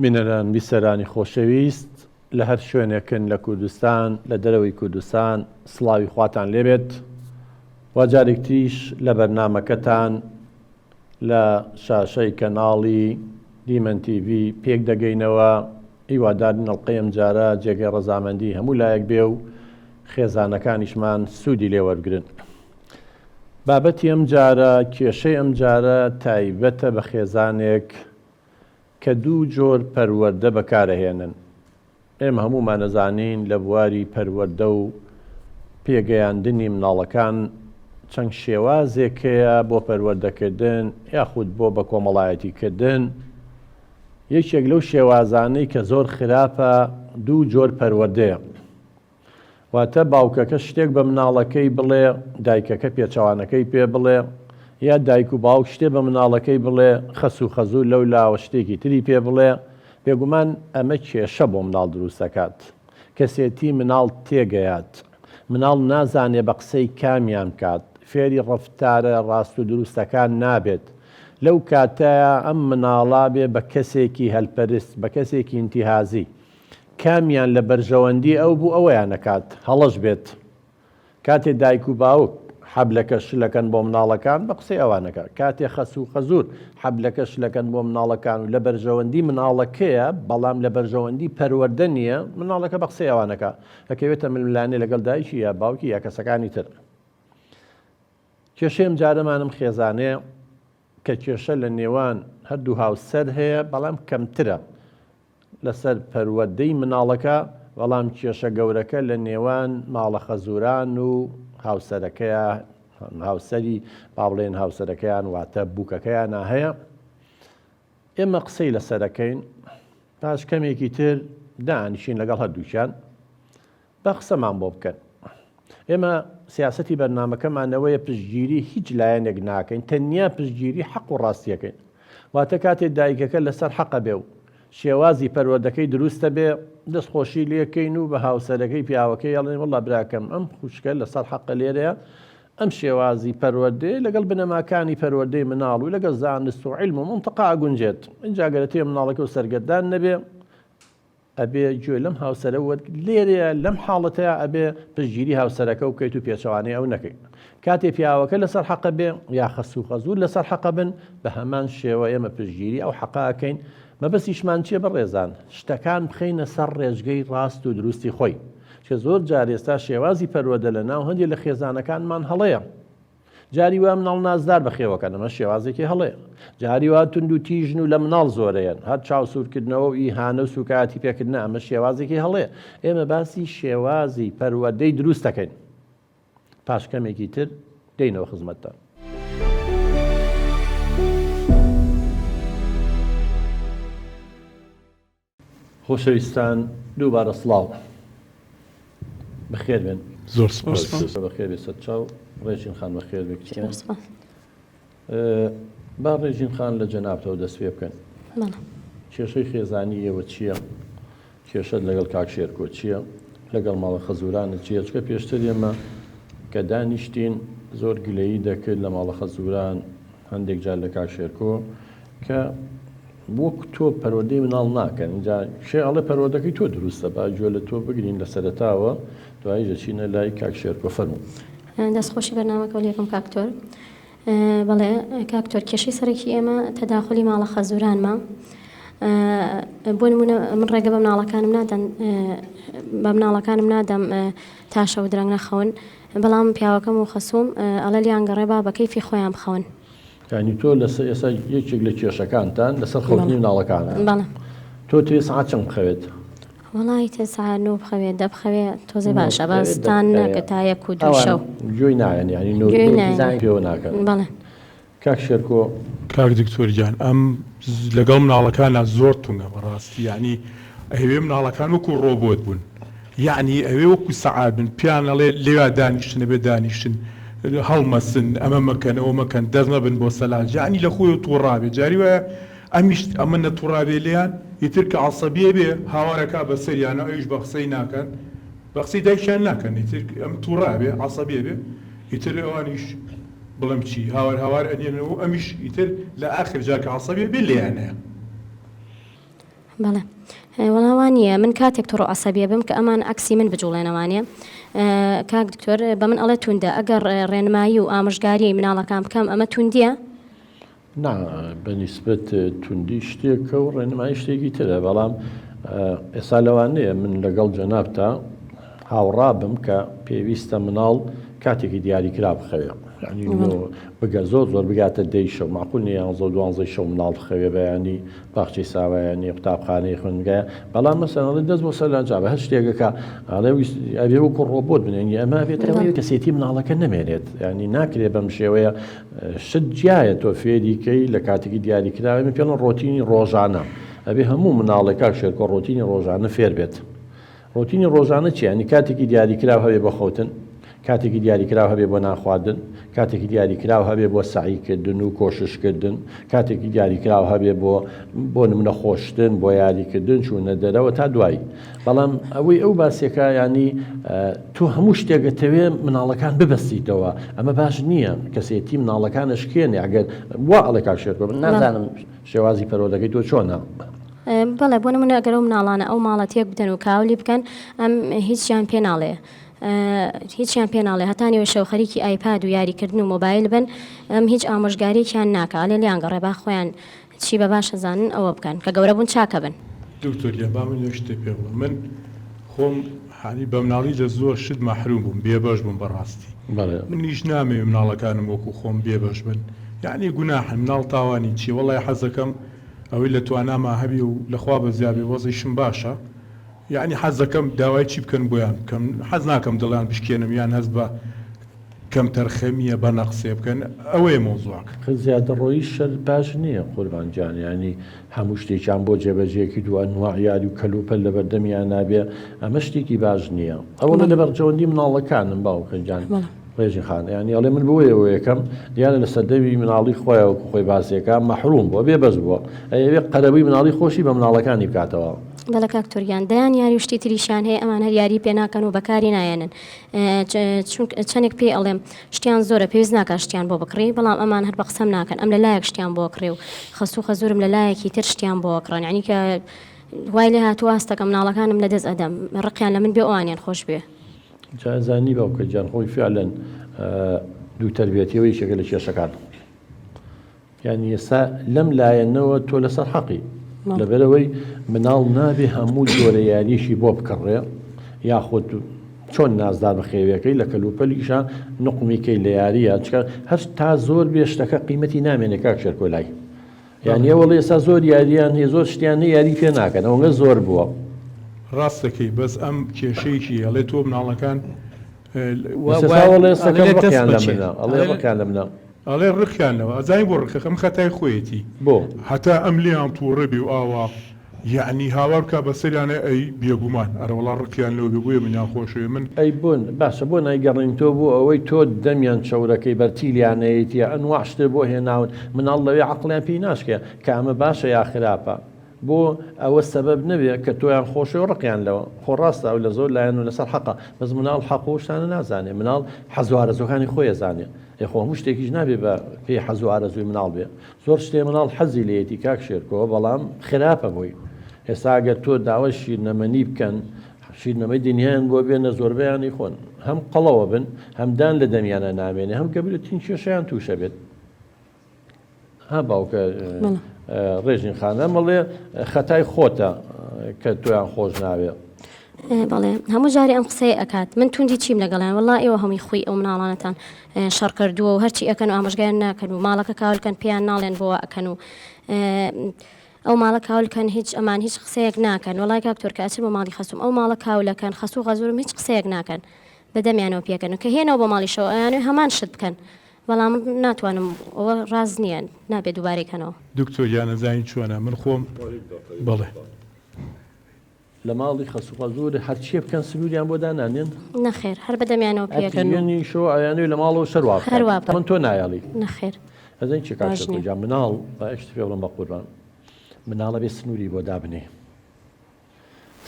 بینەران بیسەرانی خۆشەویست لە هەر شوێنێکن لە کوردستان لە دەرەوەی کوردستان سڵاوی خواتان لێبێت و جارێک تریش لە بەرنامەکەتان لە شاشەی کەناڵی دیمەن تیڤ پێک دەگەینەوە. هیوادارین ئەڵقەی ئەم جارە جێگەی ڕەزامەندی هەموو لایەک بێ و خێزانەکانیشمان سوودی لێ وەرگرن. بابەتی ئەم جارە کێشەی ئەم جارە تایبەتە بە خێزانێک کە دوو جۆر پەروەردە بەکارەهێنن. ئێمە هەمومان نەزانین لە بواری پەروەردە و پێگەیاندنی مناڵەکان چەند شێوازێکەیە بۆ پەروەردەکردن یاخود بۆ بە کۆمەڵایەتیکردن. یەکێک لەو شێوازانەی کە زۆر خراپە دوو جۆر پەروەردەیە. واتە باوکەکە شتێک بە مناڵەکەی بڵێ دایکەکە پێچەوانەکەی پێ بڵێ، یا دایک و باوک شتێ بە مناڵەکەی بڵێ خەسوو خەزوو لەو لاوە شتێکی تری پێ بڵێ. بێگومان ئەمە کێشە بۆ مناڵ دروست دەکات. کەسێتی مناڵ تێگەیات، مناڵ نازانێ بە قسەی کامیان کات، فێری ڕەفتارە ڕاست و دروستەکان نابێت. لەو کاتەیە ئەم مناڵا بێ بە کەسێکی هەلپەرست، بە کەسێکی ئینتیهازی، کامیان لە بەرژەوەندی ئەو بوو ئەوەیان نەکات هەڵەش بێت. کاتێ دایک و باوک حەبلەکە شلەکەن بۆ مناڵەکان بە قسەی ئەوانەکە، کاتێ خەسوو خەزور حەبلەکە شلەکەن بۆ مناڵەکان و لە بەرژەوەندی مناڵەکەیە بەڵام لە بەرژەوەندی پەروەردە نییە، مناڵەکە بە قسەی ئەوانەکە دەکەوێتە ململانێ لەگەڵ دایکی یا باوکی یا کەسەکانی تر. کێشەی ئەم جارەمانم خێزانەیە کە کێشە لە نێوان هەردوو هاوسەر هەیە بەڵام کەمترە لەسەر پەروەردەی مناڵەکە، بەڵام کێشە گەورەکە لە نێوان ماڵە خەزوران و هاوسەرەکەیە، هاوسەری با بڵێن هاوسەرەکەیان واتە بووکەکەیان هەیە. ئێمە قسەی لەسەرەکەین، پاش کەمێکی تر دانیشین لەگەڵ هەردووکیان بە قسەمان بۆ بکەن. ئێمە سیاسەتی بەرنامەکەمانەوەیە پشتگیری هیچ لایەنێک ناکەین، تەنیا پشتگیری حەق و ڕاستیەکەین. واتە کاتێ دایکەکە لەسەر حەقە بێ و شێوازی پەروەردەکەی دروستە بێ، دەستخۆشی لێکەین و بە هاوسەرەکەی پیاوەکەی ئەڵێن وەڵا براکەم ئەم خوشکە لەسەر حەقە لێرەیە، ئەم شێوازی پەروەردەی لەگەڵ بنەماکانی پەروەردەی مناڵ و لەگەڵ زانست و عیلم و منتەقا ئەگونجێت. اینجا گەرەتێ مناڵەکە و سەرگەردان نەبێ، ئەبێ گوێ لەم هاوسەرە لێرەیە لەم حاڵەتەیە ئەبێ پشتگیری هاوسەرەکە و بکەیت و پێچەوانەی ئەو نەکەین. کاتێ پیاوەکە لەسەر حەقە بێ یا خەسوو خەزوور لەسەر حەقە بن، بە هەمان شێوە ئێمە پشتگیری ئەو حەقەکەین. مەبەستیشمان چیە بەڕێزان؟ شتەکان بخەینە سەر ڕێژگەی ڕاست و دروستی خۆی. کە زۆر جار ئێستا شێوازی پەروەردە لە ناو هەندێک لە خێزانەکانمان هەڵەیە. جاری وا مناڵ نازدار بەخێوەکەن، ئەمە شێوازێکی هەڵەیە. جاری وا تونند و تیژن و لە مناڵ زۆرەیەن، هەر چاوسورکردنەوە و ئیهانە و سوکاتی پێکردنە، ئەمە شێوازێکی هەڵەیە. ئێمە باسی شێوازی پەروەردەی دروست دەکەین. پاش کەمێکی تر دێینەوە خزمەتتان. خۆشەویستان دووبارە سڵاو بەخێر بێن. زۆر سپاس. بەخێر بێ سەرچاو. ڕێژین خان بەخێر بێ کچێن. با ڕێژین خان لە جەنابتەوە دەست پێ بکەن. کێشەی خێزانی ئێوە چییە؟ کێشەت لەگەڵ کاکشێرکۆ چییە؟ لەگەڵ ماڵە خەزورانت چییە؟ چکە پێشتر ئێمە کە دانیشتین زۆر گلەیی دەکرد لە ماڵە خەزوران هەندێک جار لە کاکشێرکۆ کە وەک تۆ پەروەردەی مناڵ ناکەن. اینجا شێ ئەڵێ پەروەردەکەی تۆ دروستە، با گوێ لە تۆ بگرین لە سەرەتاوە دوایی دەچینە لای کاکشێرکۆ. فەرموو. دەستخۆشی بەرنامەکە یەکەم کاکتۆر. بەڵێ کاکتۆر، کێشەی سەرەکی ئێمە تەداخلی ماڵە خەزورانمە. بۆ نمونە من ڕێگە بە مناڵەکانم نادەم تاشە و درەنگ نەخەون، بەڵام پیاوەکەم و خەسووم ئەڵە لیان گەڕێ با بە کەیفی خۆیان بخەون. یعنی تۆ لەسەر ئێستا یەکێک لە کێشەکانتان لەسەر خەوتنی مناڵەکانە. بەڵێ. تۆ توێ سەعات چەند بخەوێت؟ وەڵی تێ سەعات 9 بخەوێت، 10 بخەوێت، تۆزێ باشە باستان ناکە تا 1 و 2 شەو. گوێی نایەن، یعنی نۆ پێوە ناکەن. بەڵێ. کاکشێرکۆ. کاک دکتۆر گیان، ئەم لەگەڵ مناڵەکانە زۆر تونگە بەڕاستی. یعنی ئەوێ مناڵەکان وەکو ڕۆبۆت بوون، یعنی ئەوێ وەکو سەعات بن، پیان ئەڵێ لێوا دانیشتن بێ دانیشتن، هەڵمەسن، ئەمە مەکەن ئەوە مەکەن، دەرنەبن بۆ سەلاج، یعنی لە خۆی تووڕابێ. جاری وایە ئەمە نەتووڕابێ لێیان ئیتر کە عەسەبیە بێ هاوارەکە بە سەریانە، ئەویش بە قسەی ناکەن، بە قسەی دایکیان ناکەن، ئیتر ئەم تووڕابێ عەسەبیە بێ، ئیتر ئەوانیش بڵم چی هاوار ئەدێنەوە ئەمیش ئیتر لە ئاخر جاکە عەسەبیە بێ لێیانەیە. بەڵێ وەڵاوانیە من کاتێک تۆڕ عسەبیە بم کە ئەمان ئەکسی من بجوڵێنەوانێ کاک دکتۆر بە من ئەڵێ توندە ئەگەر ڕێنمایی و ئامژگاری مناڵەکان بکەم ئەمە توندیە؟ نا بەنیسبەت توندی شتێکە و ڕێنمایی شتێکی ترە بەڵام ئێستا لەوانەیە من لەگەڵ جەنابتا هاوڕا بم کە پێویستە مناڵ کاتێکی دیاریکرا بخەوێ ینی بگە زۆر بگاتە دەی شەو معقول نیە 11 شەو مناڵ بخەوێ بەیانی باخچەی ساوایانی قوتابخانەی خوێندنگایە بەڵام مەسەڵی دەست بۆ سەرلانجا بە هەر شتێکەکە ئەبێ وەکو ڕۆبۆت بنێنی ئەمە بێت کەسێتی مناڵەکە نەمێنێت ینی ناکرێت بەم شێوەیە شت جیایە تۆ فێریکەی لە کاتێکی دیاریکراوە من پێڵەن ڕۆتینی ڕۆژانە ئەبێ هەموو مناڵێکا شێرکۆ ڕۆتینی ڕۆژانە فێر بێت ڕۆتینی ڕۆژانە چی ینی کاتێکی دیاریکراو هەبێ بە خەوتن کاتێکی دیاریکراو هەبێ بۆ ناخواردن کاتێکی دیاریکراو هەبێ بۆ سعیکردن و کۆششکردن کاتێکی دیاریکراو هەبێ بۆ نمونە خۆشتن بۆ یاریکردن چوونە دەرەوە تا دوایی بەڵام ئەوەی ئەو باسیەکە ینی تۆ هەموو شتێکەتەوێ مناڵەکان ببەستیتەوە ئەمە باش نییە کەسێتی مناڵەکانە شکێنێ ئەگەر وا ئەڵێ کاکشێت من نازانم شێوازی پەرۆدەکەی تۆ چۆنە بەڵێ بۆ نمونە ئەگەر ئەو مناڵانە ئەو ماڵە تێک بدەن و کاولی بکەن ئەم هیچیان پێ ناڵێ هیچیان پێ ناڵێ هەتانیەوە شەو خەریکی ئایپاد و یاریکردن و مۆبایل بن ئەم هیچ ئامۆژگاریەکیان ناکە لێ لیان گەڕێ با خۆیان چی بە باشە زانن ئەوە بکەن کە گەورە بوون چاکە بن دکتۆریە با من شتێ پێ بڵێم من خۆم حالی بە مناڵی لە زۆر شت مەحروم بووم بێبەش بووم بەڕاستی من هیچ نامێ مناڵەکانم وەکو خۆم بێبەش بن یعنی گوناحن مناڵ تاوانی چی وەڵای حەزەکەم ئەوەی لە تواناما هەبی و لەخوا بە زیابێ وەزیشم باشە یعنی حەزەکەم داوای چی بکەن بۆیان بکەم حەز ناکەم دڵیان بشکێنم یان هەست بە کەم تەرخەمیە بە نەقسێ بکەن ئەوەیە مۆزوعەکە زیادە ڕۆیی شەر باش نییە قوربانجان ینی هەموو شتێکیان بۆ جێبەجێکی دووە نوع یاری و کەلوپەل لە بەردەمیان نابێ ئەمە شتێکی باش نییە ئەوە لە بەرجەوەندی مناڵەکانم باوکەنجان ڕێژی خان ینی ئەڵێ من بۆیەوە یەکەم دیانە لە سەردەوی مناڵی خۆیەوە خۆی باسیەکە مەحروم بۆ بێ بەس بووە ئەوێ قەرەبووی مناڵی خۆشی بە مناڵەکانی بکاتەوە بەڵە کاکتۆریان دەیان یاری و شتی تریشان هەیە ئەمان هەر یاری پێ ناکەن و بەکاری نایەنن چەندێک پێ ئەڵێم شتیان زۆرە پێویست ناکە شتیان بۆ بکڕی بەڵام ئەمان هەر بە قسەم ناکەن ئەم لە لایەک شتیان بۆ کڕێ و خەسوو خەزورم لە لایەکی تر شتیان بۆ کڕن ینی کە وای لێ هاتووە ئاستەکە مناڵەکانم لە دەست ئەدەم ڕقیان لە من بێ ئەوانیان خۆش بێ جازانی باوکە جان خۆی فعلەن دوو تربێتیەوەی شەکە لە کێشەکان یعنی ئێستا لەم لایەنەوە تۆ لەسەر حەقی لەبەرەوەی مناڵ نابێ هەموو جۆرە یاریشی بۆ بکڕێ یاخود چۆن نازدار بە خێوەکەی لە کەلوپەلیشان نقمیکەی لە یاریە چکە هەر تا زۆر بێشتەکە قیمەتی نامێنێ کاک شێرکۆلای یعنی وەڵێ ئێستا زۆر یاریان هەیە زۆر شتیان یاری پێ ناکەن ئەوەنگە زۆر بووە ڕاستەکەی بەس ئەم کێشەیەکی هەڵێ تۆ مناڵەکان ڕقیان لە منە ئەڵێ ڕخیانەوە ئەزای بۆ ڕخەکەم خەتای خۆیەتی بۆ هەتا ئەم لیان تووڕە بێ و ئاوا یعنی هاوار بکە بە سەریانە ئەی بێگومان ئەرەوەڵا ڕقیان لەوە بێ منیان خۆشوێ من ئەی بوون باشە بۆ نایگەڕین تۆ بوو ئەوەی تۆ دەمیان چەورەکەی بەرتیلیانەیەتیە ئەنواع شتێ بۆ هێناون مناڵ لەوێ عەقڵیان پێی ناشکێ کە ئەمە باشە یا خراپە بۆ ئەوە سەبەب نەبێت کە تۆیان خۆشی و ڕقیان لەوە خۆ ڕاستە ئەو لە زۆر لایەن و لەسەر حەقە بەس مناڵ حەق و شتانە نازانێ مناڵ حەز و ئارەزوەکانی خۆی ئەزانێ خۆ هەموو شتێکیش نابێ بە پێی حەز و ئارەزوی مناڵ بێ زۆر شتێ مناڵ حەزی لێتی کاک شێرکۆ بەڵام خراپە بووی ئێستا ئەگەر تۆ داوای شیرنەمەنی بکەن شیرنەمەی دنیایان بۆ بێنە زۆربەیانی خۆن هەم قەڵەوە بن هەمدان لە دەمیانە نامێنێ هەم کە بێتین کێشەیان تووشە بێت ها باوکە ڕێژین خانە مەڵێ خەتای خۆتە کە تۆیان خۆش ناوێ بەڵێ هەموو جاری ئەم قسەی ئەکات من توندی چیم لەگەڵیان وەڵا ئێوە هەمووی خۆی ئەو مناڵانەتان شەڕ کردووە و هەرچی ئەکەن و ئامۆژگار ناکەن و ماڵەکە کاولکەن پێیان ناڵێن بۆ ئەکەن و ئەو ماڵە کاولکەن هیچ ئەمان هیچ قسەیەک ناکەن وەڵای کاکتۆر کە ئەچم بۆ ماڵی خەسوم ئەو ماڵە کاولەکەن خەسوو غەزورم هیچ قسەیەک ناکەن بەدەمیانەوە پێکەن کە هێنەوە بۆ ماڵیشەوە ئەیانوێ هەمان شت بکەن بەڵام ناتوانم ئەوە ڕاز نییە نابێت دووبارێکەنەوە دکتۆریانە زین چۆنە من خۆم بڵێ لە ماڵی خەسوقە زۆر هەرچیە بکەن سنووریان بۆ دانانێن نەخێر هەر بەدەمیانەوە پێکەنی شۆ ئەیانوی لە ماڵەوە شەروا من تۆ نایاڵی نەخێر ئەزین چی کاژا مناڵ بە ئەشت پێ بڵم بە قوربان مناڵە بێ سنووری بۆ دابنێ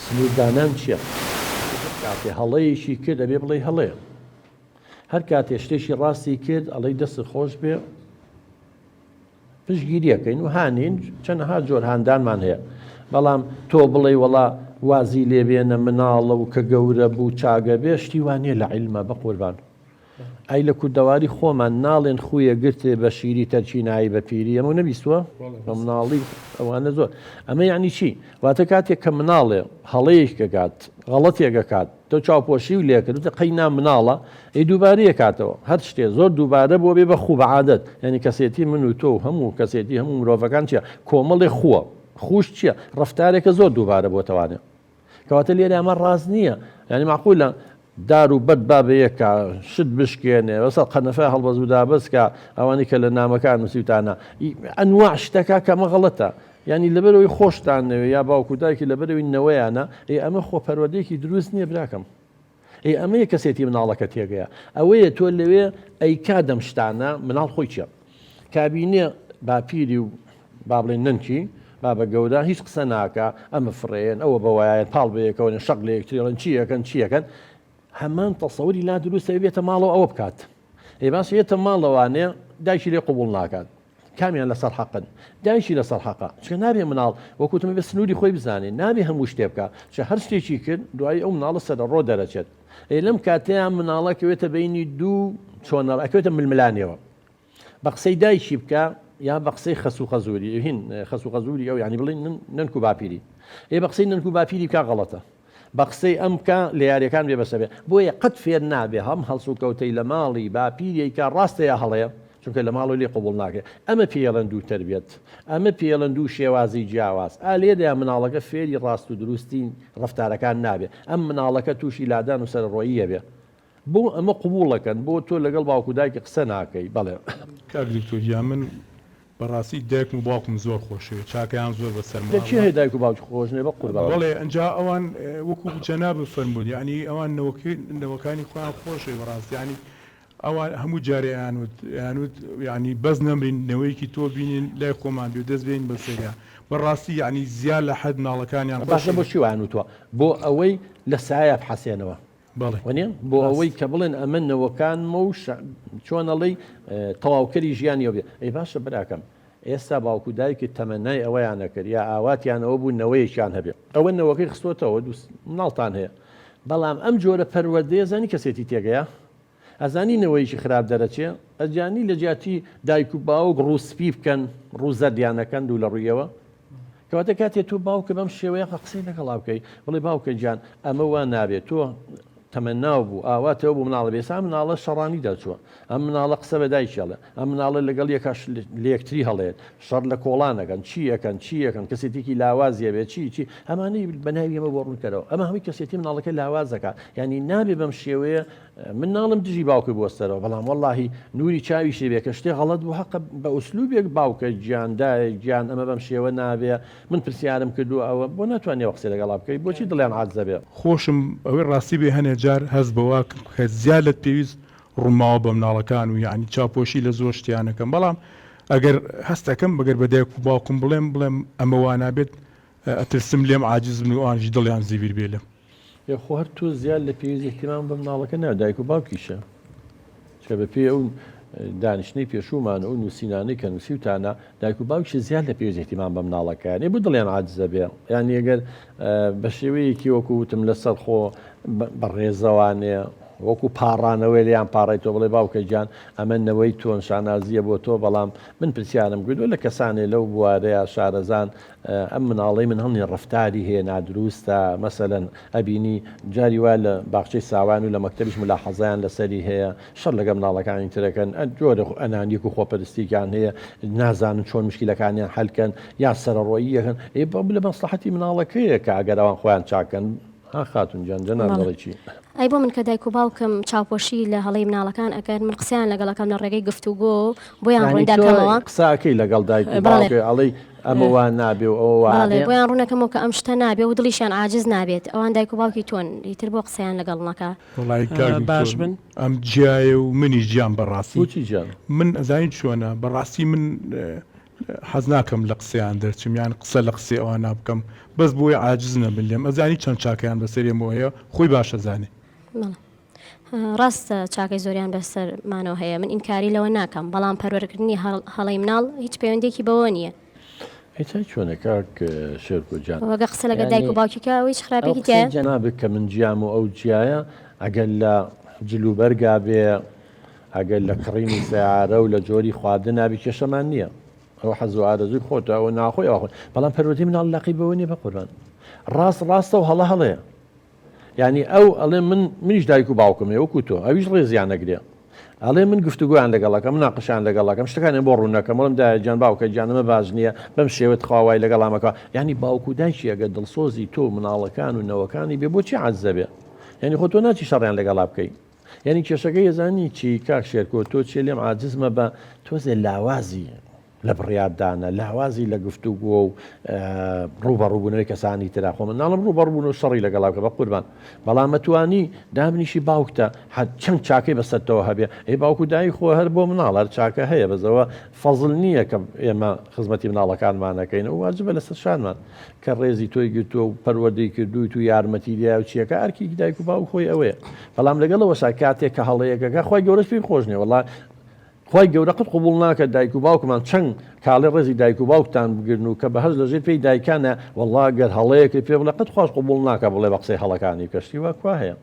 سنووردانان چییە کاتێ هەڵەیەکی کرد ئەبێ بڵێ هەڵەیە هەر کاتێ شتێکی ڕاستی کرد ئەڵەی دەست خۆش بێ پشگیریەکەین و هانین چەندەها جۆر هاندانمان هەیە بەڵام تۆ بڵێ وەڵا وازی لێبێنە مناڵە و کە گەورە بوو چاگە بێ شتی وانێ لە عیلمە بە قوربان ئەی لە کوردەواری خۆمان ناڵێن خویە گرتێ بە شیری تەرچینایی بە پیری ئەمە نەبیستووە بە مناڵی ئەوانە زۆر ئەمە یعنی چی واتە کاتێک کە مناڵێ هەڵەیەک گەکات غەڵەتێگەکات تۆ چاوپۆشی و لێکردوتە قەینا مناڵە ئەی دووبارەیە کاتەوە هەر شتێ زۆر دووبارە بۆ بێ بە خوو بەعادەت ینی کەسێتی من و تۆ هەموو کەسێتی هەموو مرۆڤەکان چیە کۆمەڵێ خووە خوش چییە ڕفتارێکە زۆر دووبارە بۆتەوانێ کەواتە لێرە ئەمە ڕاز نییە ینی معقولە دار و بەد بابەیەکە شت بشکێنێ وەسەد قەنەفە هەڵبەزوودا بەسکە ئەوانی کە لە نامەکان نووسیوتانە ئەنواع شتەکە کەمە غەڵەتە ینی لەبەرەوەی خۆشتانەوێ یا باوکو دایکی لەبەرەوەی نەوەیانە ئەمە خۆپەروەردەیەکی دروست نییە براکەم ئەمەیە کەسێتی مناڵەکە تێگەیە ئەوەیە تۆ لەوێ ئەیکا دەم شتانە مناڵ خۆی چییە کابینێ باپیری و با بڵێن ننکی بابە گەورە هیچ قسە ناکە ئەمە فڕێن ئەوە بەوایەن پاڵ بەیەکەوە شەق لە یەکتریڵن چیەکەن هەمان تەسەوری لا دروستە بێتە ماڵەوە ئەوە بکات باش یێتە ماڵەوانێ دایکی لێ قبول ناکات کامیان لەسەر حەقن دایکی لەسەر حەقا چکە نابێ مناڵ وەکوتمە بێ سنووری خۆی بزانێ نابێ هەموو شتێ بکە چە هەر شتێکی کرد دوای ئەو مناڵە سەرڕۆ دەرەچێت لەم کاتەیان مناڵەکەوێتە بینی دوو چۆنەڵ ئەکەوێتە ململانیەوە بە قسەی دایکی بکە یا بە قسەی خەس و خەزوری هین خەس و خەزوری ئەو ینی بڵین ننک و باپیری بە قسەی ننک و باپیری بکە غەڵەتە بە قسەی ئەمکە لە یاریەکان بێ بەسەبێ بۆیە قەت فێر نابێ هەم هەڵسو و کەوتەی لە ماڵی باپیریەکە ڕاستەیە هەڵەیە چونکە لە ماڵۆ لێ قبول ناکێت ئەمە پێڵەن دوو تربێت ئەمە پێڵەن دوو شێوازی جیاواز لێدەیان مناڵەکە فێری ڕاست و دروستی ڕفتارەکان نابێ ئەم مناڵەکە تووشی لادان و سەرڕۆییە بێ بۆ ئەمە قبولەکەن بۆ تۆ لەگەڵ باوکو دایکی قسە ناکەی بەڵێ کاک دکتۆر من بەڕاستی دایکم و باوکم زۆر خۆشەوێت چاکەیان زۆر بەسەر چی هەیە دایک و باوکی خۆشنێ بە قوربان بەڵێ ئەنجا ئەوان وەکو جەناب فەرموود یعنی ئەوان نەوەکانی خۆیان خۆشەوێ بەڕاستی ینی ئەوان هەموو جارەیانوت ینی بەس نەمرین نەوەیەکی تۆ بینین لای خۆمان بێ دەست بێن بەسەریا بەڕاستی ینی زیاد لە حەد ناڵەکانیان باشە بۆ چیوانوتوە بۆ ئەوەی لە سایە بحەسێنەوە وانە بۆ ئەوەی کە بڵێن ئەمە نەوەکانمە و چۆنەڵی تەواوکەری ژیانیەوە بێ ئەی باشە براکەم ئێستا باوکو دایکی تەمەنای ئەوەیانە کرد یا ئاواتیانەوە بوو نەوەیەکیان هەبێ ئەوە نەوەکەی خستۆتەوە مناڵتان هەیە بەڵام ئەم جۆرە پەروەردەیە زانی کەسێتی تێگەیە ئەزانی نەوەیەکی خراپ دەرەچێ ئەجانی لە جیاتی دایک و باوک ڕووسپی بکەن ڕووزە دیانەکەن دوو لە ڕوویەوە کەواتە کاتێت تۆ باوکە بەم شێوەیە قسەی لەگەڵا بکەی بڵێ باوکە گیان ئەمە وا نابێت تۆ تەمەناو بوو ئاواتەوە بوو مناڵە بێسا مناڵە شەڕانی دەچووە ئەم مناڵە قسە بەدایکیاڵە ئەم مناڵە لەگەڵ یەکەش لەکتری هەڵێت شەڕ لە کۆڵانەکەن چیەکەن کەسێتێکی لاوازیە بێت چی ئەمانەی بەناوی ئەمە بۆ ڕوونکەرەوە ئەمە هەمووی کەسێتی مناڵەکە لاوازەکە ینی نابێ بەم شێوەیە مناڵم دژی باوکە بۆستەرەوە بەڵام وەڵاهی نوری چاوی شێبێ کە شتێ غەڵەت بوو حەقە بە ئوسلوبێک باوکە گیاندایە گیان ئەمە بەم شێوە نابێ من پرسیارم کردو ئەوە بۆ ناتوانێت قسەی لەگەڵا بکەی بۆچی دڵیان عاجزە بێ خۆشم ئەوەی ڕاستی بێ هەنێ جار هەست بەوە کە زیادت پێویست ڕووماوە بە مناڵەکان و یعنی چاپۆشی لە زۆر شتیانەکەم بەڵام ئەگەر هەستەکەم بەگەر بە دایک و باوکم بڵێم ئەمە وانابێت ئەترسم لێم عاجز بن و ئەوانیش دڵیان زیویر بێ لێم خۆ هەر تۆ زیاد لە پێویست احتیمام بە مناڵەکە ناو دایک و باوکیشە چکە بە پێ ئەو دانیشتنەی پێشومان و نووسینانەی کە نووسیوتانە دایک و باوکی زیاد لە پێویست احتیمام بە مناڵەکانی بۆ دڵیان عاجزە بێ یانی ئەگەر بە شێوەیەکی وەکو وتم لەسەر خۆ بەڕێزەوانێ وەکو پاڕانەوەی لیان پاڕی تۆ بڵێ باوکە گیان ئەمە نەوەی تۆن شانازیە بۆ تۆ بەڵام من پرسیارم کردو لە کەسانێ لەو بوارەیە شارەزان ئەم مناڵی من هەڵنی ڕفتاری هەیە نادروستە مەسەلەن ئەبینی جاری وا لە باخچەی ساوان و لە مەکتەبیش ملاحەزایان لەسەری هەیە شەڕ لەگە مناڵەکانی ترەکەن جۆرە ئەنانیەک و خۆپەرستییان هەیە نازانن چۆن مشکلەکانیان حەلکەن یا سەرڕۆییەکەن لە مەسلحەتی مناڵەکەیە کە ئەگەراوان خۆیان چاکەن خاتون جان جەنابڵێکی ئەی بۆ من کە دایک و باوکم چاوپۆشی لە هەڵەی مناڵەکان ئەگەر من قسەیان لەگەڵەکەم لە ڕێگەی گفتوگۆ بۆیان ڕوویداکەمەوە قساکەی لەگەڵ دایک ئەڵەی ئەمەوان نابێ و ئەوە بۆیان ڕوونەکەمەوە کە ئەم شتە نابێ و دڵیشیان عاجز نابێت ئەوان دایک و باوکی تۆن ئیتر بۆ قسەیان لەگەڵ نەکە باش بن ئەم جیایە و منی گیان بەڕاستی من ئەزانین چۆنە بەڕاستی من حەز ناکەم لە قسەیان دەرچم یان قسە لە قسەی ئەوان نابکەم بەس بۆی عاجز نەبن لێم ئەزانی چەند چاکەیان بەسەرێمەوە هەیە خۆی باشە زانێ ڕاستە چاکەی زۆریان بەسەرمانەوە هەیە من ئینکاری لەوە ناکەم بەڵام پەروەردەکردنی هەڵەی مناڵ هیچ پەیوەندێکی بەوە نییە هیچ چۆنە کاک شێرکۆجان وەگە قسە لەگە دایک و باوکیکە هیچ خراپێکی تێ جەنابێت کە من جیام و ئەو جیایە ئەگەر لە جلوبەرگا بێ ئەگەر لە کڕینی سیارە و لە جۆری خواردن نابی کێشەمان نییە ئەو حەزوو ئارەزوی خۆتە ئەوە ناخۆی ئەوخۆی بەڵام پەروەردی مناڵ لەقی بەوە نیە بە قوربان ڕاستە و هەڵە هەڵەیە یعنی ئەو ئەڵێ منیش دایک و باوکم وەکو تۆ ئەویش ڕێزیان نەگرێ ئەڵێ من گفتوگویان لەگەڵەکەم مناقشان لەگەڵەکەم شتەکانیان بۆ ڕوونەکەم بەڵام دایجان باوکە گیانمە باش نییە بەم شێوەت خواوای لەگەڵامەکە یعنی باوکو دایکی ئەگە دڵسۆزی تۆ مناڵەکان و نەوەکانی بێ بۆچی عەزەبێ یعنی خۆ تۆ ناچی شەڕیان لەگەڵا بکەی یعنی کێشەکە ێزانی چی کاک شێرکۆ تۆ چێ لێم عاجزمە بە تۆزێ لاوازی لە بڕیاردانە لاوازی لە گفتوگۆ و ڕوبەڕووبوونەوەی کەسانی ترا خۆ من ناڵم ڕوبەڕووبوون و شەڕی لەگەڵا بکە بە قوربان بەڵام مەتوانی دامنیشی باوکتە چەند چاکەی بەسەرەوە هەبێ ئەی باوکو دای خۆ هەر بۆ مناڵ هەر چاکە هەیە بەزەوە فەزڵ نییە کە ئێمە خزمەتی مناڵەکانمانەکەین و واجبە لەسەر شانمان کە ڕێزی تۆی گرتووە و پەروەردەی کردووی تو یارمەتی دیا و چیەکە ئەرکی دایک و باوک خۆی ئەوەیە بەڵام لەگەڵەوەشا کاتێک کە هەڵەیەکەکە خۆی گەورەش پێی خۆش نیە وەڵا خی گەورە قت قوبول ناکە دایک و باوکمان چەند کاڵێ ڕێزی دایک و باوکتان بگرن و کە بەهەز لەژێر پێی دایکانە وەڵا گەر هەڵەیەکی پێ بڵێ قت خۆش قوبول ناکە بڵێ بە قسەی هەڵەکانی کەشتی وەکوا هەیە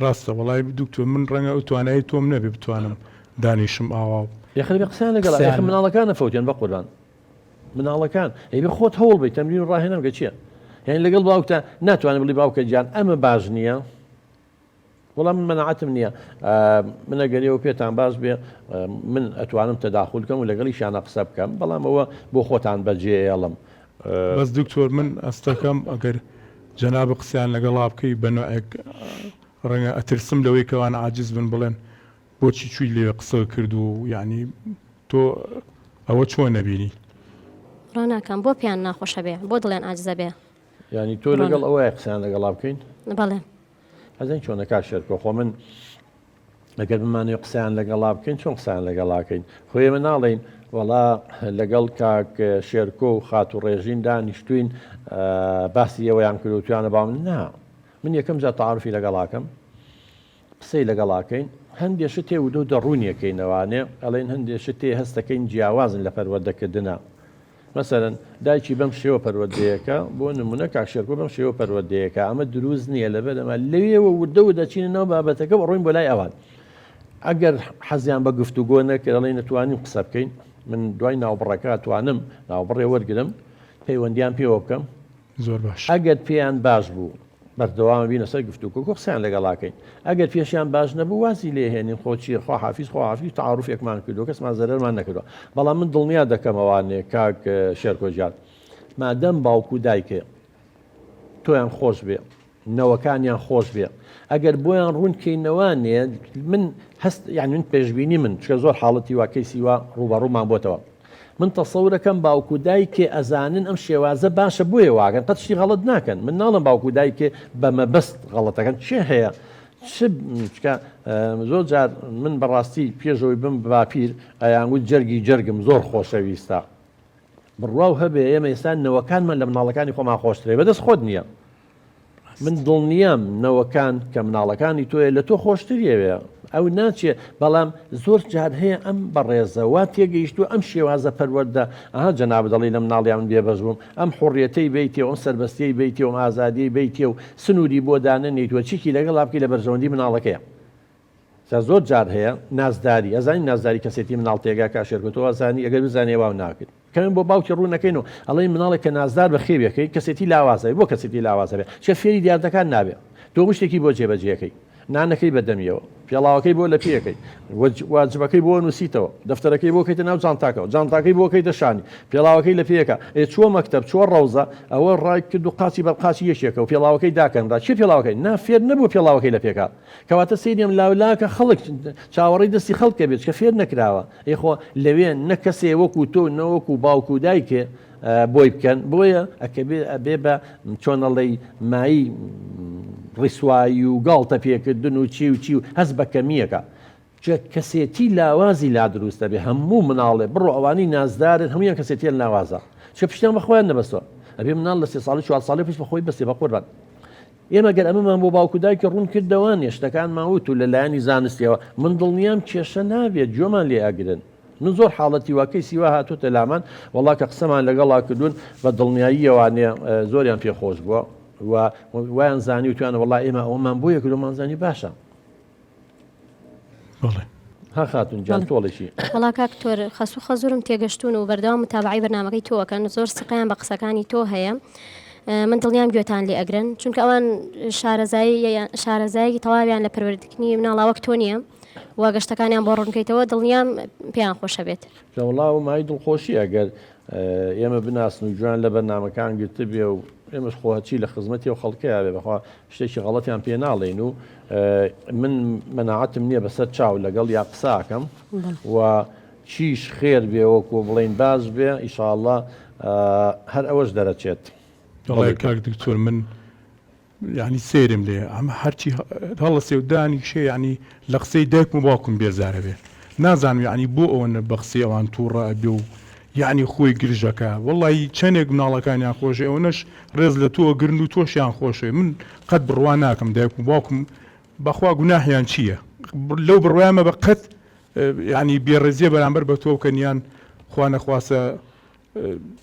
ڕاستە وڵای دوکتۆ من ڕەنگە ئەو توانایی تۆم نەبێ بتوانم دانیشم ئاوا یخەبێ قسەیان لەگەڵ مناڵەکانە فەوتیان بە قوربان مناڵەکان هەیبێ خۆت هەوڵ بیت تەمرین و ڕاهێنەمگە چییە یعنی لەگەڵ باوکتە ناتوانێت بڵی باوکە گیان ئەمە باش نییە وەڵام من مەناعەتم نییە منەگەریەوە پێتان باش بێ من ئەتوانم تەداخل بکەم و لەگەڵی شانە قسە بکەم بەڵام ئەوە بۆ خۆتان بەجێ ئێڵم بەس دکتۆر من ئەستەکەم ئەگەر جەناب قسەیان لەگەڵا بکەی بەنوعێک ڕەنگە ئەترسم لەوەی کەوانە عاجز بن بڵێن بۆچی چووی لێ قسە کرد و یعنی تۆ ئەوە چۆن نەبینی ڕناکەم بۆ پیان ناخۆشە بێ بۆ دڵێن ئاجزە بێ ینی تۆ لەگەڵ ئەوەیە قسەیان لەگەڵا بکەین بەڵێ ئەزین چۆنە کا شێرکۆ خۆ من ئەگەر بمانێ قسەیان لەگەڵا بکەین چۆن قسەیان لەگەڵاکەین خۆی من ناڵێن وەڵا لەگەڵ کاک شێرکۆ و خات و ڕێژین دانیشتوین باسی ئەوەیان کرد و توانە باوم نا من یەکەم جا تعارفی لەگەڵاکەم قسەی لەگەڵاکەین هەندێشە تێ و دو دەڕوونیەکەینەوانێ ئەڵێن هەندێشە تێ هەستەکەین جیاوازن لە پەروەردەکردنە مثلەن دایکی بەم شێوە پەروەردەیەەکە بۆ نمونە کاک شێرکۆ بەم شێوە پەروەردەیەەکە ئەمە دروست نییە لەبەر ئەمە لەوێەوە وردە و دەچینەوە بابەتەکە بە ڕووین بۆ لای ئەوان ئەگەر حەزیان بە گفتوگۆ نەکرد ئەڵێن نەتوانین قسە بکەین من دوای ناوبڕەکە توانم ناوبڕێ وەرگرم پەیوەندیان پێوە بکەم زۆر باش ئەگەر پێیان باش بوو بەردەوام بینە سەر گفتوگۆ قسەیان لەگەڵاکەین ئەگەر پێشیان باش نەبوو وازی لێهێنین خۆچی خواحافیز تعارفێکمان کردو کەسمان زەرەرمان نەکردووە بەڵام من دڵنیا دەکەمەوانێ کاک شێرکۆجیان مادەم باوکو دایکێ تۆیان خۆش بێ نەوەکانیان خۆش بێ ئەگەر بۆیان ڕوونکەینەوانێ من هەست یان من پێشببینی من چکە زۆر حاڵەتی واکەیسی وا ڕوبەڕوومان بۆتەوە من تەسەورەکەم باوکو دایکێ ئەزانن ئەم شێوازە باشە بۆیە واگەن قەت شتی غەڵت ناکەن من ناڵم باوکو دایکێ بەمەبەست غەڵەتەکەن چێ هەیە چکە زۆر جار من بەڕاستی پێشەوەی بم باپیر ئەیانگووت جەرگی جەرگم زۆر خۆشەویستە بڕواو هەبێ ئێمە ئێستا نەوەکانمان لە مناڵەکانی خۆمان خۆشترێ بەدەست خۆت نییە من دڵنیام نەوەکان کە مناڵەکانی تۆیە لە تۆ خۆشتریەوێ ئەو ناچێ بەڵام زۆر جار هەیە ئەم بەڕێزەوە تێگەیشتووە ئەم شێوازە پەروەردە ئەها جەناب دەڵی لە مناڵیان من بێبەش بووم ئەم حڕیەتەی بیتێ ئەم سەربەستەی بیتێ و ئازادی بیتێ و سنووری بۆ دانەنیتوە چیکی لەگەڵ بکەی لە بەرژەوەندی مناڵەکەیە زۆر جار هەیە نازداری ئەزانی نازداری کەسێتی مناڵ تێگا کا شێرکۆتەوە ئەزانی ئەگەر بزانێ وا ناکرد کەمن بۆ باوکی ڕوونەکەین و ئەڵێ مناڵێک کە نازدار بە خێبەکەی کەسێتی لاوازە بۆ کەسێتی لاوازە بێ چه فێری دیاردەکان نابێ تۆ شتێکی بۆ جێبەجێەکەی نانەکەی بەدەمیەوە پێڵاوەکەی بۆ لە پێەکەی واجبەکەی بۆ نووسیتەوە دەفتەرەکەی بۆ کەیتە ناو جانتاکەەوە جانتاکەی بۆ کەیتە شانی پێڵاوەکەی لە پێەکە چوە مەکتەب چوە ڕەوزە ئەوە ڕای کرد و قاچی بەرقاچی یەکێکە و پێڵاوەکەی داکەندا چی پێڵاوەکەی نافێر نەبوو پێڵاوەکەی لە پێکات کەواتە سێدیم لاولاکە خەڵک چاوەڕی دەستی خەڵکە بێت کە فێر نەکراوە ئێخۆ لەوێ نەکەسێ وەکو تۆ نەوەکو باوکو و دایکێ بۆی بکەن بۆیە ئەکەبێ بە چۆنەڵی مایی ڕیسایی و گاڵتە پێکردن و چی و هەست بە کەمیەکە کەسێتی لاوازی لا دروستە بێ هەموو مناڵێ بڕۆ ئەوانی نازدارن هەمویان کەسێتی لاوازە چه پشتیان بەخۆیان نەبەستەوە ئەبێ مناڵ لە 3 ساڵی 4 ساڵی پشت بەخۆی بەستێ بە قوربان ئێمە گەر ئەمەمان بۆ باوکو دایکە ڕوون کردەوە شتەکان ماوت و لەلایەنی زانستیەوە من دڵنیام کێشە نابێت جۆمان لێ ئاگرن من زۆر حاڵەتی واکەی سیوا هاتوتە لامان وڵا کە قسەمان لەگەڵا کردوون بە دڵنیاییەوانێ زۆریان پێخۆش بووە و وایان زانی وتوانە وڵا ئێمە ئەومان بۆ یەکردومانزانی باشە ها خاتون جان تۆڵێکی وڵا کاکتۆر خەسوو خەزورم تێگەشتون و بەردەوام متابعی بەرنامەکەی تۆکەن زۆر سقیان بە قسەکانی تۆ هەیە من دڵنیام گوێتان لێ ئەگرن چونکە ئەوان شارەزایی تەواویان لە پەروەردەکردنی مناڵاوەک تۆ نییە و گەشتەکانیان بۆ ڕوونکەیتەوە دڵنیام پێیان خۆشە بێت وڵاو مای دڵخۆشی ئەگەر ئێمە بناسن و جوان لە بەرنامەکان گرت بێ و ئێمەش خۆچی لە خزمەتی و خەڵکەیە بێ بەخوا شتێکی غەڵەتیان پێ ناڵێن و من مەناعەتم نییە بەسەر چاو لەگەڵ یا قساکەم و چیش خێر بێ وەکو بڵێن باش بێ ئیشاءڵڵا هەر ئەوەش دەرەچێت کاک دکتۆر من ینی سێرم لێ ئەمە هەرچی هەڵە سێودانی شێ ینی لە قسەی دایکم و باوکم بێزارە بێ نازانم ینی بۆ ئەوەنە بە قسەی ئەوان تووڕە ئەبێ و یعنی خۆی گرژەکە وڵی چەندێک مناڵەکانیان خۆشە ئەوەش ڕێز لە تۆ گرن و تۆشیان خۆشێ من قەت بڕوان ناکەم دایکم و باوکم بەخوا گوناهیان چییە لەو بڕوایمە بە قەت ینی بێڕێزیە بەرامبەر بە تۆ بکەنیان خوا نەخواسە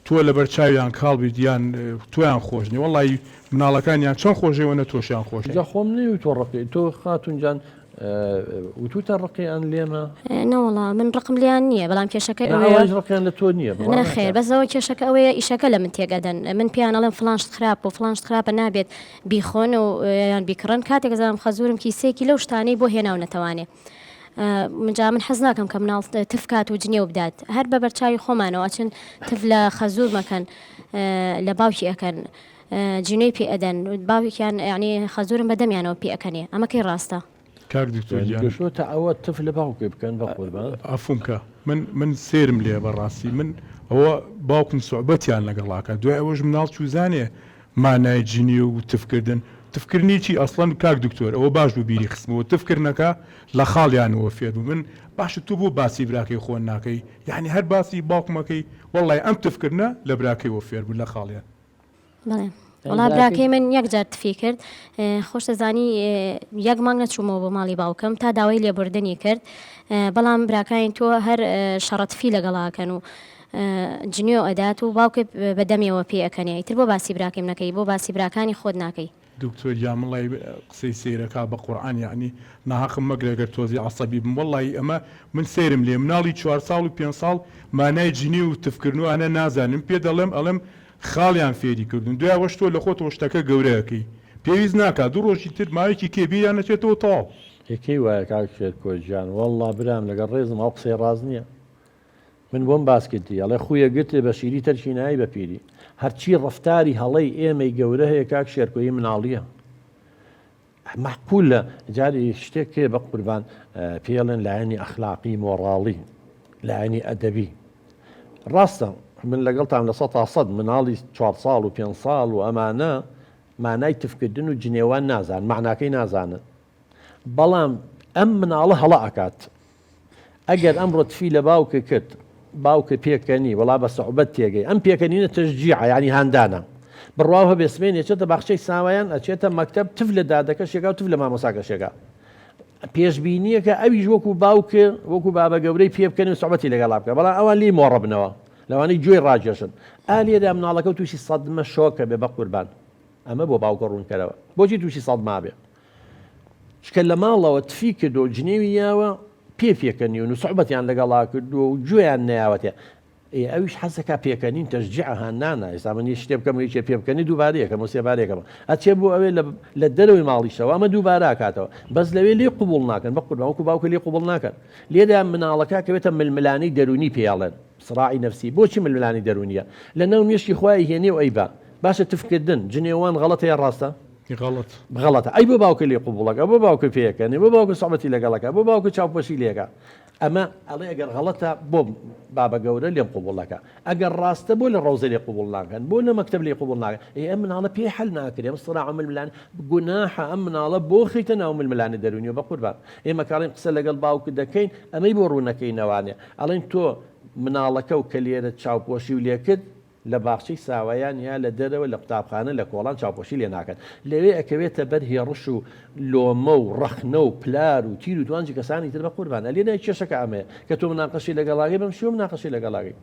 تۆ لە بەرچاویان کاڵبی دییان تۆیان خۆشنی وڵی مناڵەکانیان چەند خۆشەوەنە تۆشیان خۆش خۆم نەوی تۆ ڕقی تۆ خاتونجان وتوتە ڕقییان لێمە نەوەڵا من ڕقم لیان نییە بەڵام کێشەکە ڕقیان لە تۆ نییە نەخێر بەسەوە کێشەکە ئەوەیە ئیشەکە لە من تێگەدەن من پیانەڵێم فلانشت خراپ و فلانشت خراپە نابێت بیخۆن و یان بیکڕن کاتێک زانم خەزورم کیسێکی لەو شتانەی بۆ هێناو نەتەوانێ منجا من حەز ناکەم کە مناڵ تفکات و جنێ و بدات هەر بە بەرچاوی خۆمانەوە چن تف لە خەزور مەکەن لە باوکی ئەەکەن جنێی پێ ئەدەن باوکیان یعنی خەزورم بەدەمیانەوە پێ ئەەکەنێ ئەمەکەی ڕاستە کاک دکتۆر تا ئەوە تف لە باوکێ بکەن بە قوربان ئەفونکە من سێرم لێ بەڕاستی من ئەوە باوکم سوعبەتیان لەگەڵاکە دوای ئەوەش مناڵ چوزانێ مانای جنی و تفکردن تفکردنی چی ئەسڵەن کاک دکتۆر ئەوە باش بوو بیری خستمەوە تفکردنەکە لە خاڵیانەوە فێر بوو من باشە تو بۆ باسی براکەی خۆن ناکەی یعنی هەر باسی باوکمەکەی وەڵی ئەم تفکردنە لە براکەیەوە فێر بوو لە خاڵیان وڵا براکەی من یەک جار تفی کرد خۆش دەزانی یەک مانگ نەچوومەوە بۆ ماڵی باوکەم تا داوای لێبوردنی کرد بەڵام براکانی تۆ هەر شەڕەتفی لەگەڵاکەن و جنیۆ ئەدات و باوکە بەدەمیەوە پێ ئەەکەنێ ئیتر بۆ باسی براکەم نەکەی بۆ باسی براکانی خۆت ناکەی دکتۆر جامڵی قسەی سێرەکە بە قورآن یعنی ناحەقم مەگرێگەر تۆزی عەسەبی بم وەڵی ئەمە من سێرم لێ مناڵی 4 ساڵ و 5 ساڵ مانای جنی و تفکردنەوەانە نازانم پێ دەڵێم ئەڵم خاڵیان فێری کردن دوای وەش تۆ لە خۆت شتەکە گەورەکەی پێویست ناکات دوو ڕۆژی تر ماوەیەکی کێبییان نەچێتەوە تاڵ یەکەی وایە کاکشێت کۆژیان وەڵڵا برام لەگەڵ ڕێزم ئەو قسەی ڕاز نییە من بۆم باسکردی ئەڵێ خویە گرتێ بە شیری تەرشینایی بە پیری هەرچی ڕفتاری هەڵەی ئێمەی گەورە هەیە کاک شێرکۆیی مناڵیە محکوولە جاری شتێکێ بە قوربان پێڵێن لایەنی ئەخلاقی مۆڕاڵی لایەنی ئەدەبی ڕاستە من لەگەڵتان لە 100 مناڵی 4 ساڵ و 5 ساڵ و ئەمانە مانای تفکردن و جنێوان نازان معناکەی نازانن بەڵام ئەم مناڵە هەڵە ئەکات ئەگەر ئەمڕۆ تفی لە باوکە کرد باوکە پێکەنی وڵا بە سەحبەت تێگەی ئەم پێکەنینە تەشجیع ینی هەندانە بڕواوە بێسمێنێ چێتە باخچەی ساوایان ئەچێتە مەکتەب تف لە دادەکەشێکا و تف لە مامۆساکەشێکا پێشبینیەکە ئەویش وەکو باوکە وەکو بابە گەورەی پێ بکەن و سەحبەتی لەگەڵا بکە بەڵام ئەوان لی مۆڕە بنەوە لەوانەی گوێی ڕاجێشن ئالێدا مناڵەکە و تووشی سەدمە شۆکە بێ بە قوربان ئەمە بۆ باوکە ڕوونکەرەوە بۆچی تووشی سەدما بێ چکە لە ماڵەوە تفی کرد و جنێوی یاوە پێکەنیون و سەحبەتیان لەگەڵا کردو و گوێیان نەیاوەتێ ئەویش حەزەکە پێکەنین تەشجیع هەندانە ئێستا من شتێ بکەم هیچ پێ بکەنی دووبارەیەکەم و سێبارێکەمە ئەچێ بۆ ئەوێ لە دەرەوەی ماڵیشەوە ئەمە دووبارە کاتەوە بەس لەوێ لێ قوبوڵ ناکەن بە قوربان وەکو باوکە لێ قوبوڵ ناکەن لێدا مناڵەکە کەوێتە ململانی دەرونی پێیاڵێن سڕاعی نەفسی بۆچی ململانی دەرونیە لە نەو نوێشتی خوای هێنێ و ئەیبا باشە تفکردن جنێوان غەڵەتە یا ڕاستە غەڵەتە ئەی بۆ باوکە لێ قوبوڵەکە بۆ باوکە پێەکەنی بۆ باوکە سەحبەتی لەگەڵەکە بۆ باوکە چاوپۆشی لێکە ئەمە ئەڵێ ئەگەر غەڵەتە بۆ بابە گەورە لێم قوبوڵەکە ئەگەر ڕاستە بۆ لە ڕۆزە لێ قوبوڵ ناکەن بۆ لە مەکتەب لێ قوبوڵ ناکەن ئەم مناڵە پێ حەل ناکرێ ئەم سڕاع ململان گوناحە ئەم مناڵە بۆ خیتە ناو ململانی دەرونیەوە بە قوربان ئێمە کاڵێن قسە لەگەڵ باوکە دەکەین ئەمەی بۆ ڕوونەکەی نەوانێ ئەڵێن تۆ مناڵەکە و کە لێرە چاوپۆشی و لێ کرد لە باخچەی ساوایان یا لە دەرەوە لە قوتابخانە لە کۆڵان چاوپۆشی لێ ناکەن لەوێ ئەکەوێتە بەر هێڕش و لۆمە و ڕەخنە و پلار و تیر و توانجی کەسانی تر بە قوربان لێنای کێشەکە ئەمەیە کە تۆ مناقەشی لەگەڵاگەی بەم شوێ مناقەشی لەگەڵاگەی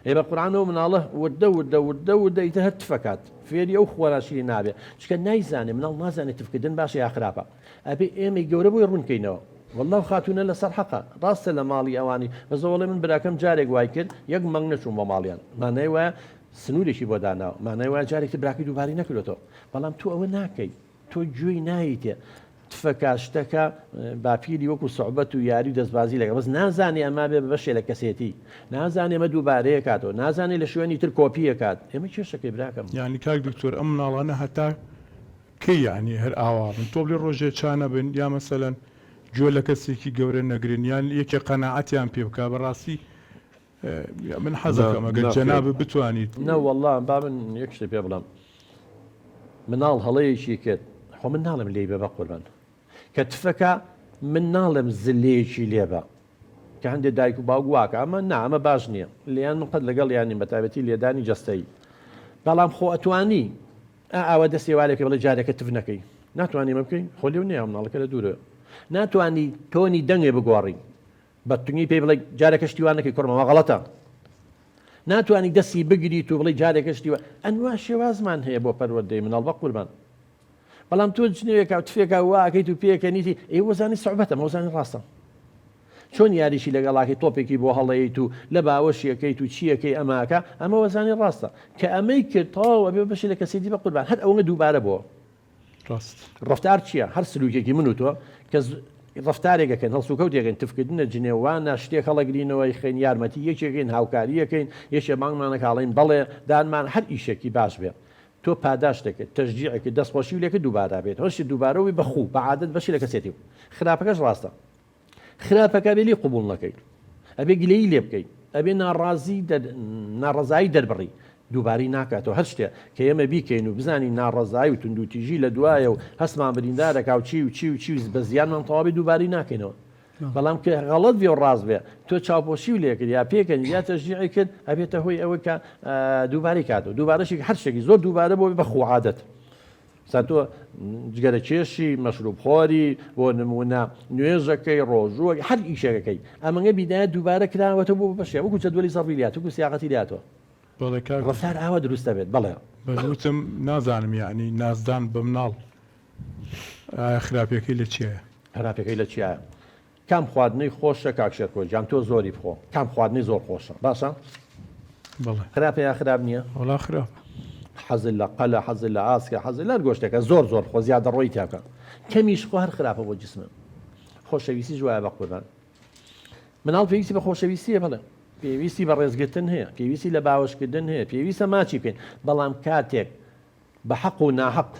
ئێ بە قورئانەوە مناڵە وردە ئیتر هەر تفەکات فێری ئەو خۆراشی نابێ چکە نایزانێ مناڵ نازانێت تفکردن باشە یا خراپە ئەبێ ئێمەی گەورە بۆی ڕوونکەینەوە والله خاتونە لەسەر حەقە ڕاستە لە ماڵی ئەوانی بەزەوەڵێ من براکەم جارێک وای کرد یەک مەنگ نەچوون بۆ ماڵیان مانای وایە سنوورێکی بۆ داناوە مانای وایە جارێکی براکی دووباری نەکردێتەوە بەڵام تۆ ئەوە ناکەی تۆ گوێی نایتێ تفەکە شتەکە باپیری وەکو سوعبەت و یاری دەستبازی لەگە بەس نازانێ ئەما بێ بەشێ لە کەسێتی نازانێ ئەمە دووبارەیە کاتەوە نازانێ لە شوێنی تر کۆپیە کات ئێمە کێشەکەی براکەم یعنی کاک دکتۆر ئەم مناڵانە هەتا کەی یعنی هەر ئاوابن تۆ بڵێ ڕۆژێ چانە بن یا مەسەلەن گوێ لە کەسێکی گەورە نەگرن یان یەکێ قەناعەتیان پێ بکە بەڕاستی من حەزەکەم ئەگەر جەناب بتوانیت نە وەڵڵا با من یەک شتێ پێ بڵام مناڵ هەڵەیەکی کرد خۆ من ناڵم لێی بە قوربان کە تفەکە من ناڵم زلەیەکی لێبە کە هەندێک دایک و باوک واکە ئەمە نا ئەمە باش نییە لیان من قەت لەگەڵ یانی بەتابەتی لێدانی جەستەیی بەڵام خۆ ئەتوانی ئاوە دەستی والێکە بڵێ جارێکە تف نەکەی ناتوانانی مە بکەی خۆ لێو نییە مناڵەکە لە دوورە ناتوانانی تۆنی دەنگێ بگۆڕی بەتونی پێی بڵێ جارێکە شتیوانەکەی کوڕمەوە غەڵەتە ناتوانانی دەستی بگریت و بڵێ جارێکە شتیوە ئەنوا شێوازمان هەیە بۆ پەروەردەی مناڵ بە قوربان بەڵام تۆ جنێوێکە تفێکە واکەیت و پێکەنیتی ئێ وەزانی سوعبەتە مەوزانی ڕاستە چۆن یاریشی لەگەڵاکی تۆپێکی بۆ هەڵەیت و لە باوەشیەکەیت و چیەکەی ئەماکە ئەمە وەزانی ڕاستە کە ئەمەی کرد تەواو ئەبێ بەشی لە کەسێتی بە قوربان هەر ئەوەنە دووبارە بۆ ڕاست ڕفتار چییە هەر سلوکێکی من و تۆ کە ڕفتارێکەکەن هەڵسوکەوتێکن تفکردنە جنێوانە شتێک هەڵەگرینەوەی خێن یارمەتی یەکێکین هاوکاریەکەین یەکێ مانگمانە کاڵین بەڵێ دانمان هەر ئیشێکی باش بێت تۆ پاداش دەکەیت تەشجیعێکی دەستخۆشی لێکە دووبارە بێت هەرشی دووبارەوەی بەخوو بەعادەت بەشی لە کەسێتی خراپەکەش ڕاستە خراپەکە بێلی قبول نەکەیت ئەبێ گلەیی لێ بکەیت ئەبێ ناڕەزایی دەربڕی دووباری ناکاتەوە هەر شتێ کە ئێمە بیکەین و بزانی ناڕەزایی و توندوتیژی لە دوایە و هەستمان بریندارەکە و چی بە زیانمان تەواوی دووباری ناکەینەوە بەڵام کە غەڵەت بێ و ڕاست بێ تۆ چاوپۆشی و لێکرد یا پێکەن یا تەشجیعی کرد ئەبێتە هۆی ئەوە کە دووباری کاتەوە دووبارەشی هەر شتێکی زۆر دووبارە بۆ بە خوعادەت تۆ جگەرە کێشی مەشروب خۆری بۆ نمونە نوێژەکەی ڕۆژووە هەر ئیشەکەی ئەمەگە بیدایە دووبارە کراوەتە بۆ بەشێ وەکو جەدوەلی زەڕی لات وەکو سیاقەتی لاتەوە ڕفتار ئاوا دروستە بێت بەڵێ بەوتم نازانم یعنی نازدان بە مناڵ خراپەکەی لە چیە خراپەکەی لە چیە کام خواردنەی خۆشە کاکشێرکۆ جام تۆ زۆری بخۆ کام خواردنی زۆر خۆشە باشە بەڵێ خراپە یا خراپ نییە وڵا خراپ حەزل لە قەلە حەزل لە ئاسکە حەزل لەر گۆشتێکە زۆر خۆ زیادە ڕۆی تاکە کەمیش خۆ هەر خراپە بۆ جسمە خۆشەویستی جوایە بە قوربان مناڵ پێویستی بە خۆشەویستیە بڵێ پێویستی بە ڕێزگرتن هەیە پێویستی لە باوەشکردن هەیە پێویستە ماچی بکەین بەڵام کاتێک بە حەق و ناحەق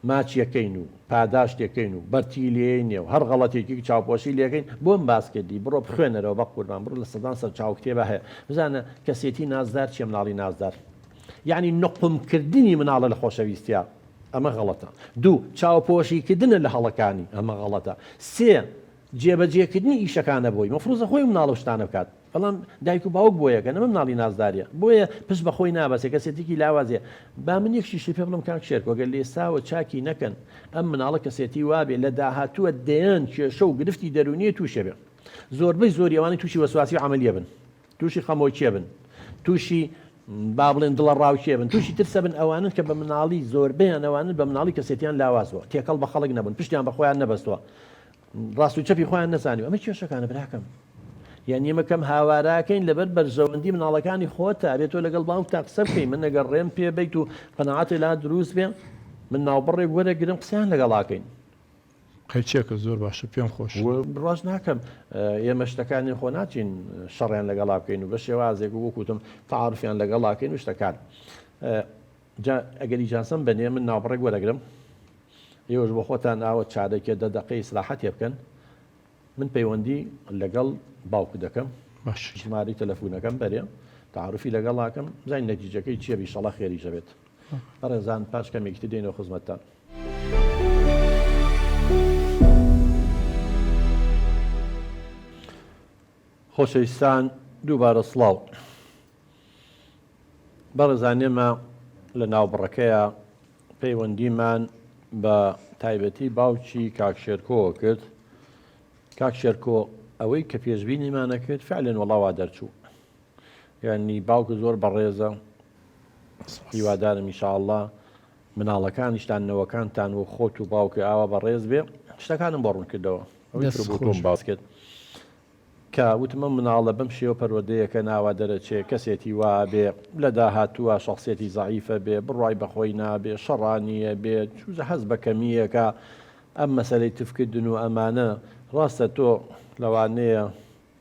ماچیەکەین و پاداشتێکەکەین و بەرتی لێنێ و هەر غەڵەتێکی چاوپۆشی لێکەین بۆم باسکردی بڕۆ بخوێنەرەوە بە قوربان بڕۆ لە سەدان سەر چاوکتێبە هەیە بزانە کەسێتی نازدار چیە مناڵی نازدار یعنی نقمکردنی مناڵە لە خۆشەویستیا ئەمە غەڵەتە دوو چاوپۆشیکردنە لە هەڵەکانی ئەمە غەڵەتە سێ جێبەجێکردنی ئیشەکانە بۆی مەفروزە خۆی مناڵە شتانە بکات بەڵام دایک و باوک بۆیەکە نەمە مناڵی نازداریە بۆیە پشت بە خۆی نابەسێ کەسێتێکی لاوازێ با من یەکشیشی پێ بڵم کاک شێرکۆ گەر لێساوە چاکی نەکەن ئەم مناڵە کەسێتی وابێ لە داهاتووە دەیان کێشە و گرفتی دەرونیە تووشێ بێ زۆربەی زۆریەوانی تووشی وەسواسی عملیە بن تووشی خەمۆکیە بن تووشی با بڵێن دڵە ڕاوکێ بن تووشی ترسە بن ئەوانن کە بە مناڵی زۆربەیان ئەوانن بە مناڵی کەسێتیان لاوازەوە تێکەڵ بە خەڵک نەبن پشتیان بە خۆیان نەبەستەوە ڕاست و چەپی خۆیان نەزانیوە ئەمە کێشەکانە براکەم یان ئێمەکەم هاواراکەین لەبەر بەرژەوەندی مناڵەکانی خۆتە ئەبێت تۆ لەگەڵ باوک تا قسە بکەین من ئەگەر ڕێم پێ بیت و قەناعەتی لا دروست بێ من ناوبڕێک وەرەگرم قسەیان لەگەڵاکەین قەیچێکە زۆر باشە پێم خۆش ڕاز ناکەم ئێمە شتەکانی خۆ ناچین شەڕیان لەگەڵا بکەین و بە شێوازێک وەکوتم تەعاروفیان لەگەڵاکەین و شتەکان ئەگەر ئیجازەم بەنێ من ناوبڕێک وەرەگرم ئێوەش بۆ خۆتان ئاوە چارێکێ 10 دقەی ئیسلاحەتێ بکەن من پەیوەندی لەگەڵ باوک دەکەم ژماری تەلەفۆنەکەم بەرێ تعاروفی لەگەڵاکەم زین نەتیجەکەی چییە بیشەڵا خێریژە بێت بەڕێزان پاش کەمێکتی دێنەوە خزمەتتان خۆشەویستان دووبارە سڵاو بەڕێزانێمە لە ناوبڕەکەیە پەیوەندیمان بە تایبەتی باوکی کاکشێرکۆوە کرد. کاکشێرکۆ ئەوەی کە پێشبینیمانە کرد فعلێن وەڵاوا دەرچوو، یعنی باوکە زۆر بەڕێزە، هیوادارم ئینشاءالله مناڵەکانیشتان نەوەکانتان و خۆت و باوکە ئاوا بەڕێز بێ شتەکانم بۆ ڕوون کردەوە. ئەوەی باس کرد کە وتمە مناڵە بەم شێوە پەروەردەیەکە ناوا دەرەچێ کەسێتی وا بێ لە داهاتووە شخصێتی زعیفە بێ بڕای بەخۆی نابێ شەڕانیە بێت چوزە حەز بە کەمیەکە ئەم مەسەلەی تفکردن و ئەمانە ڕاستە تۆ لەوانەیە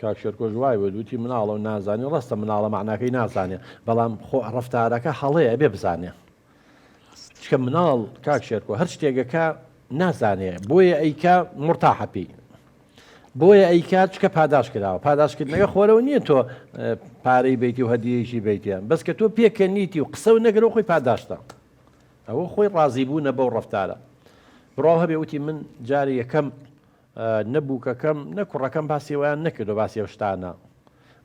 کاکشێرکۆ ژوای بە دوتی مناڵە و نازانێ ڕاستە مناڵە معناکەی نازانێ بەڵام خۆ ڕەفتارەکە هەڵەیە بێ بزانێ چکە مناڵ کاکشێرکۆ هەر شتێکەکە نازانێ بۆیە ئەیکا مرتاحەپی بۆیە ئەیکات چکە پاداش کراوە پاداشکردنەکە خۆرەوە نییە تۆ پارەی بیتی و هەدیەیەشی بیتیان بەس کە تۆ پێکە نیتی و قسە و نەگەرەوە خۆی پاداشتە ئەوە خۆی ڕازیبوونە بەو ڕەفتارە. بڕاو هەبێ وتی من جاری یەکەم نەبووکەکەم نەکوڕەکەم باسیەوەیان نەکردو باسی ئەو شتانە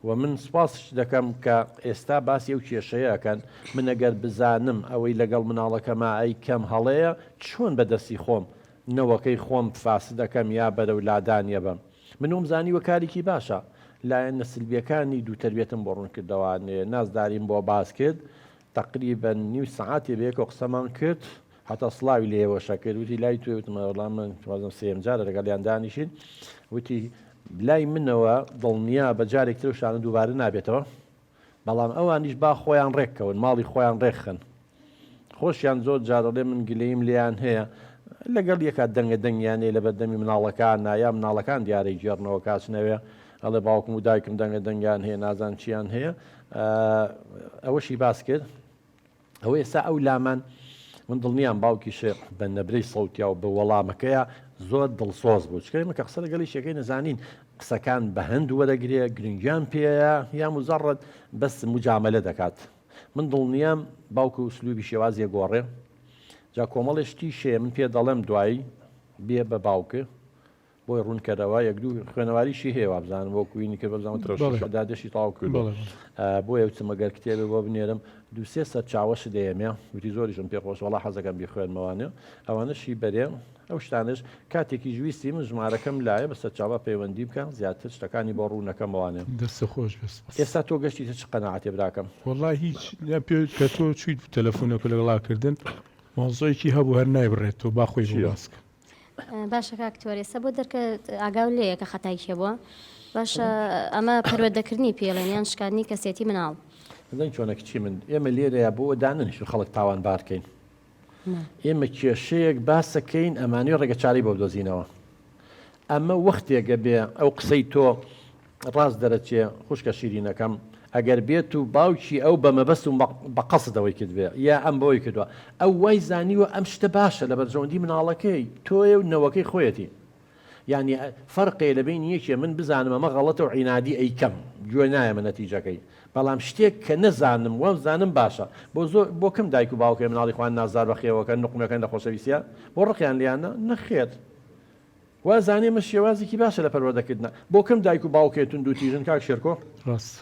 و من سپاسش دەکەم کە ئێستا باسی ئەو کێشەیەکەن من ئەگەر بزانم ئەوەی لەگەڵ مناڵەکەمە ئەی کەم هەڵەیە چۆن بەدەستی خۆم نەوەکەی خۆم فاس دەکەم یا بەرەو لادانیە بم من ومزانی وە کارێکی باشە لایەن نەسلبیەکانی دوو تەربیەتم بۆ ڕوون کردەوانێ نازداریم بۆ باس کرد تقریبا نیو سعاتی بەیەکە قسەمان کرد حتا سڵاوی لێوەشە کرد وتی لای توێ وتمە وەڵام من وازم سێم جارە لەگەڵیان دانیشین وتی لای منەوە دڵنیا بە جارێکتر شانە دووبارە نابێتەوە بەڵام ئەوانیش با خۆیان ڕێککەون ماڵی خۆیان ڕێکخن خۆشیان زۆر جارەڵێ من گلەیم لیان هەیە لەگەڵ یەکە دەنگە دەنگیانێ لە بەردەمی مناڵەکان نایا مناڵەکان دیارەی جێڕنەوە کاچنەوێ ئەڵێ باوکم و دایکم دەنگە دەنگیان هەیە نازان چیان هەیە ئەوەشی باس کرد ئەوە ئێستا ئەو لامان من دڵنیان باوکیش بە نەبرەی سەوتیا و بە وەڵامەکەیە زۆر دڵسۆز بوو چکەمە کە قسە لەگەڵی شەکەی نەزانین قسەکان بە هەند وەرەگرێ گرنگیان پێەیە یا مزەڕەت بەس مجاملە دەکات من دڵنیام باوکە و سلوبی شێوازیە گۆڕێ جا کۆمەڵێشتی شێ من پێ دەڵێم دوایی بێ بە باوکە بۆی ڕوونکەرەوە یەک دوو خوێنەواریشی هەیە بزانم بۆ کوینی کە بەزانەتدادەشی تاو کرد بۆ یوتمەگەر کتێبێ بۆ بنێرم دوسێ سەر چاوەش دەیەمێ وتی زۆریشم پێ خۆش وڵا حەزەکەم بیخوێنمەوانێ ئەوانەشی بەرێ ئەو شتانش کاتێکی ژویستی من ژمارەکەم لایە بە سەر چاوە پەیوەندی بکەم زیاتر شتەکانی بۆ ڕوونەکەمەوانێ دەستە خۆش ئێستا تۆ گەشتی چ قەناعەتێ براکەم وەڵای هیچ پێ کە تۆ چیت تەلەفۆنەکە لەگەڵاکردن مۆزۆیکی هەبوو هەر نایبڕێت تۆ با خۆی باسکە باشە کاکتۆرێسە بۆ دەرکە ئاگاو لەیە کە خەتایکێ بووە باشە ئەمە پەروەردەکردنی پێڵێن یان شکاردنی کەسێتی مناڵ دەنگ چۆنە کچی من ئێمە لێرەیە بۆ داننیش خەڵک تاوان بارکەین ئێمە کێشەیەک باسەکەین ئەمانی ڕێگە چاری بۆ دۆزینەوە ئەمە وەختێکە بێ ئەو قسەی تۆ ڕاست دەرەچێ خوشکە شیرینەکەم ئەگەر بێت و باوکی ئەو بە مەبەست و بە قەسەدەوەی کرد بێ یا ئەم بۆی کردووە ئەو وای زانیوە ئەم شتە باشە لە بەرژەوەندی مناڵەکەی تۆیە و نەوەکەی خۆیەتی یعنی فەرقێ لە بین یەکێ من بزانم ئەمە غەڵەتە و عینادی ئەیکەم گوێ نایەمە نەتیجەکەی بەڵام شتێک کە نەزانم وە زانم باشە بۆ کەم دایک و باوکێ مناڵی خوان نازار بەخێوەکە نقمەکەن لە خۆشەویستە بۆ ڕقیان لیانە نەخێت وازانێ مە شێوازێکی باشە لە پەروەردەکردنە بۆ کەم دایک و باوکێتون دوو تیژن کاک شێرکۆ ڕاست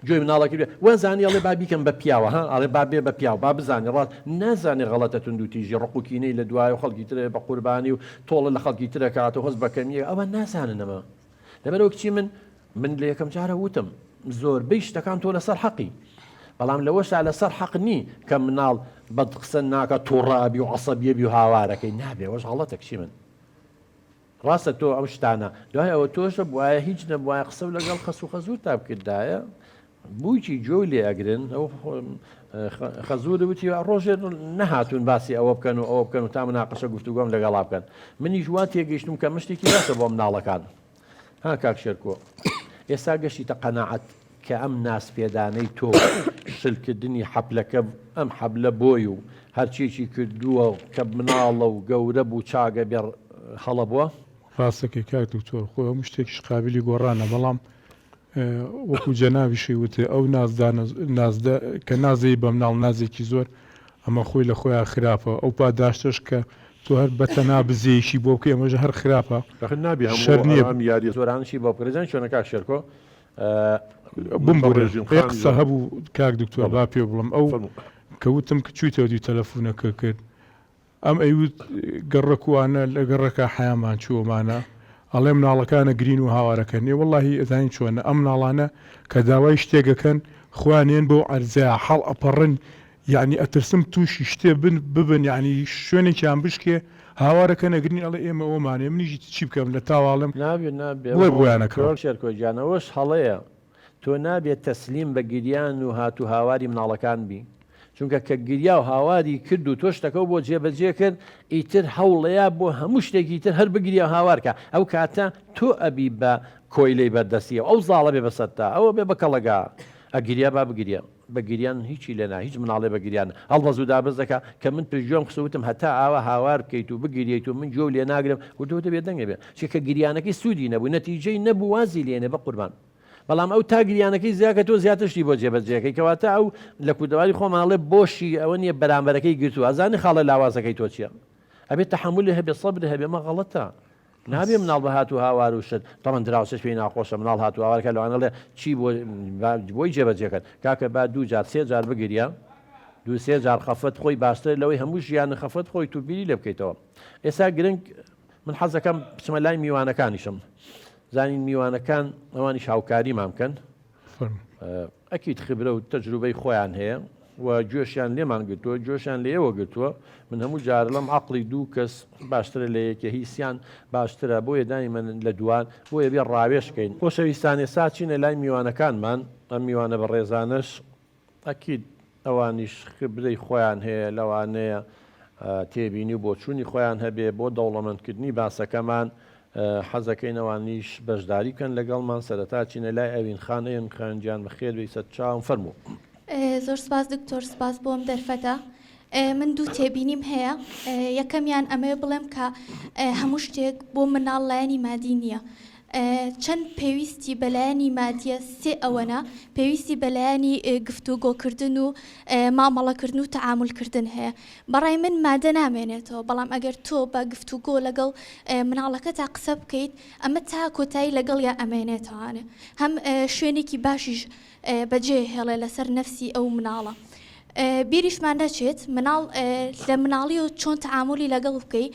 گوێی مناڵەکە بێ وەزانی ئەڵێ با بیکەم بە پیاوە ها ئەڵێ با بێ بە پیاو با بزانێ ڕاست نازانێ غەڵەتەتون دوو تیژی ڕقوکینەی لە دوای و خەڵکی ترێ بە قوربانی و تۆڵە لە خەڵکی ترە کاتەوە هەست بەکەمیە ئەوە نازاننەوە لەبەرەوە کچی من لە یەکەم جارە وتم زۆربەی شتەکان تۆ لەسەر حەقی بەڵام لەوەشتا لەسەر حەق نی کە مناڵ بەد قسە ناکە تووڕابی و عەسەبیەبی و هاوارەکەی نابێ وەش غەڵەتە کچی من ڕاستە تۆ ئەو شتانە دوای ئەوە تۆشە بواە هیچ نەبواە قسە و لەگەڵ خەس و خەزوور تا بکردایە بووکی جۆی لێ ئەگرن ئەو خەزوورە وتی ڕۆژێ نەهاتون باسی ئەوە بکەن و ئەوە بکەن و تا مناقەشە گفتوگۆم لەگەڵا بکەن منی ژوا تێگەیشتم کە مشتێکی باشە بۆ مناڵەکان ها کاک شێرکۆ ئێستا گەشتیتە قەناعەت کە ئەم ناسپێدانەی تۆ شلکردنی حەبلەکە ئەم حەبلە بۆی و هەرچێکی کردووە کە مناڵە و گەورە بوو چاگە بێ هەڵە بووە ڕاستەکەی کاک دکتۆر خۆ ئەو شتێکیش قابلی گۆڕانە بەڵام وەکو جەناویشی وتێ ئەو نازدە کە نازەی بە مناڵ نازێکی زۆر ئەمە خۆی لە خۆیان خراپە ئەو پاداشتش کە تۆ هەر بەتەنا بزیەیشی بۆ بکە ئەمەژە هەر خراپە نابی شەر نییە یاری زۆرانشی بۆ پرزیان چۆنە کاک شێرکۆ بمبورێژیم قسە هەبوو کاک دکتۆر با پێ بڵم ئەو کەوتم کە چوویتەوە دی تەلەفۆنەکە کرد ئەم ئەیوت گەڕەکوانە لە گەڕەکە حیامان چووەمانە ئەڵێ مناڵەکانە گرین و هاوارەکەن نێ وەڵڵاهی ئەزانین چۆنە ئەم مناڵانە کە داوای شتێکەکەن خوانێن بۆ عەرزەیە هەڵ ئەپەڕن یعنی ئەترسم تووشی شتێ ببن یعنی شوێنێکیان بشکێ هاوارەکە نەگرین ئەڵێ ئێمە ئەومانێ منیژی چی بکەم لە تاواڵم بۆی بۆیانەکە شێرکۆجیانەوەش هەڵەیە تۆ نابێت تەسلیم بە گریان و هاتو هاواری مناڵەکان بی چونکە کە گریا و هاواری کرد و تۆ شتەکە بۆ جێبەجێ کرد ئیتر هەوڵەیە بۆ هەموو شتێکی تر هەر بگریا و هاوارکە ئەو کاتە تۆ ئەبی بە کۆیلەی بەردەستیە ئەو زاڵە بێ بەسەرتا ئەوە بێ بەکەڵەگا ئەگریا با بگریا بە گریان هیچی لێنا هیچ مناڵێ بە گریان هەڵبەز و دابز دەکا کە من پژۆم قسەوتم هەتا ئاوە هاوار بکەیت و بگریێت و من جۆ لێ ناگرم وتۆتە بێ دەنگە بێ چکە گریانەکەی سوودی نەبوو نەتیجەی نەبوو وازی لێنێ بە قوربان بەڵام ئەو تا گریانەکەی زیاکە تۆ زیاترشتی بۆ جێبەجێەکەی کەواتە ئەو لە کوردەواری خۆماڵێ بۆشی ئەوە نییە بەرامبەرەکەی گرتو ئازانی خاڵە لاوازەکەی تۆ چییە ئەبێت تەحملی هەبێ سەبر هەبێ مە غەڵەتە نابێ مناڵ بە هاتو هاوار و شت تەمەند دراوسش پێی ناخۆشە مناڵ هاتو هاوارکە لەوانەڵێ چی بۆی جێبەجێکرد کاکە با دوو جار سێ جار بگریە دو سێ جار خەفەت خۆی باشتر لەوەی هەموو ژیان خەفەت خۆی تو بیری لێ بکەیتەوە ئێستا گرنگ من حەزەکەم بچمە لای میوانەکانیشم زانین میوانەکان ئەوانی شاوکاری مامکەن ئەکیت خبرە و تەجروبەی خۆیان هەیە و جۆشیان لێمان گرتووە جۆشیان لێەوە گرتووە من هەموو جار لەم عقلی دوو کەس باشترە لە یەکە هیسیان باشترە بۆیە دایمەن لە دوان بۆیە بێ ڕاوێشکەین خۆشەویستانی ساچینە لای میوانەکانمان ئەم میوانە بە ڕێزانش ئەکیید ئەوانیش خبرەی خۆیان هەیە لەوانەیە تێبینی و بۆ چوونی خۆیان هەبێ بۆ دەوڵەمەندکردنی باسەکەمان حەزەکەینەوانیش بەشداری بکەن لەگەڵمان سەرەتا چینە لای ئەوین خانەیەن خانجیان بەخێر بی سەر چاوم فەرموو زۆر سپاس دکتۆر سپاس بۆم دەرفەتە من دوو تێبینیم هەیە یەکەمیان ئەمەیە بڵێم کە هەموو شتێک بۆ مناڵ لایەنی مادی نییە چەند پێویستی بەلایەنی مادیە سێ ئەوەنە پێویستی بەلایەنی گفتوگۆکردن و مامەڵەکردن و تەعاملکردن هەیە بەڕای من مادە نامێنێتەوە بەڵام ئەگەر تۆ بە گفتوگۆ لەگەڵ مناڵەکە تا قسە بکەیت ئەمە تا کۆتایی لەگەڵ یا ئەمێنێتەوانە هەم شوێنێکی باشیش بەجێ هێڵێ لەسەر نەفسی ئەو مناڵە بیریشمان نەچێت مناڵ لە مناڵی و چۆن تەعاملی لەگەڵ بکەی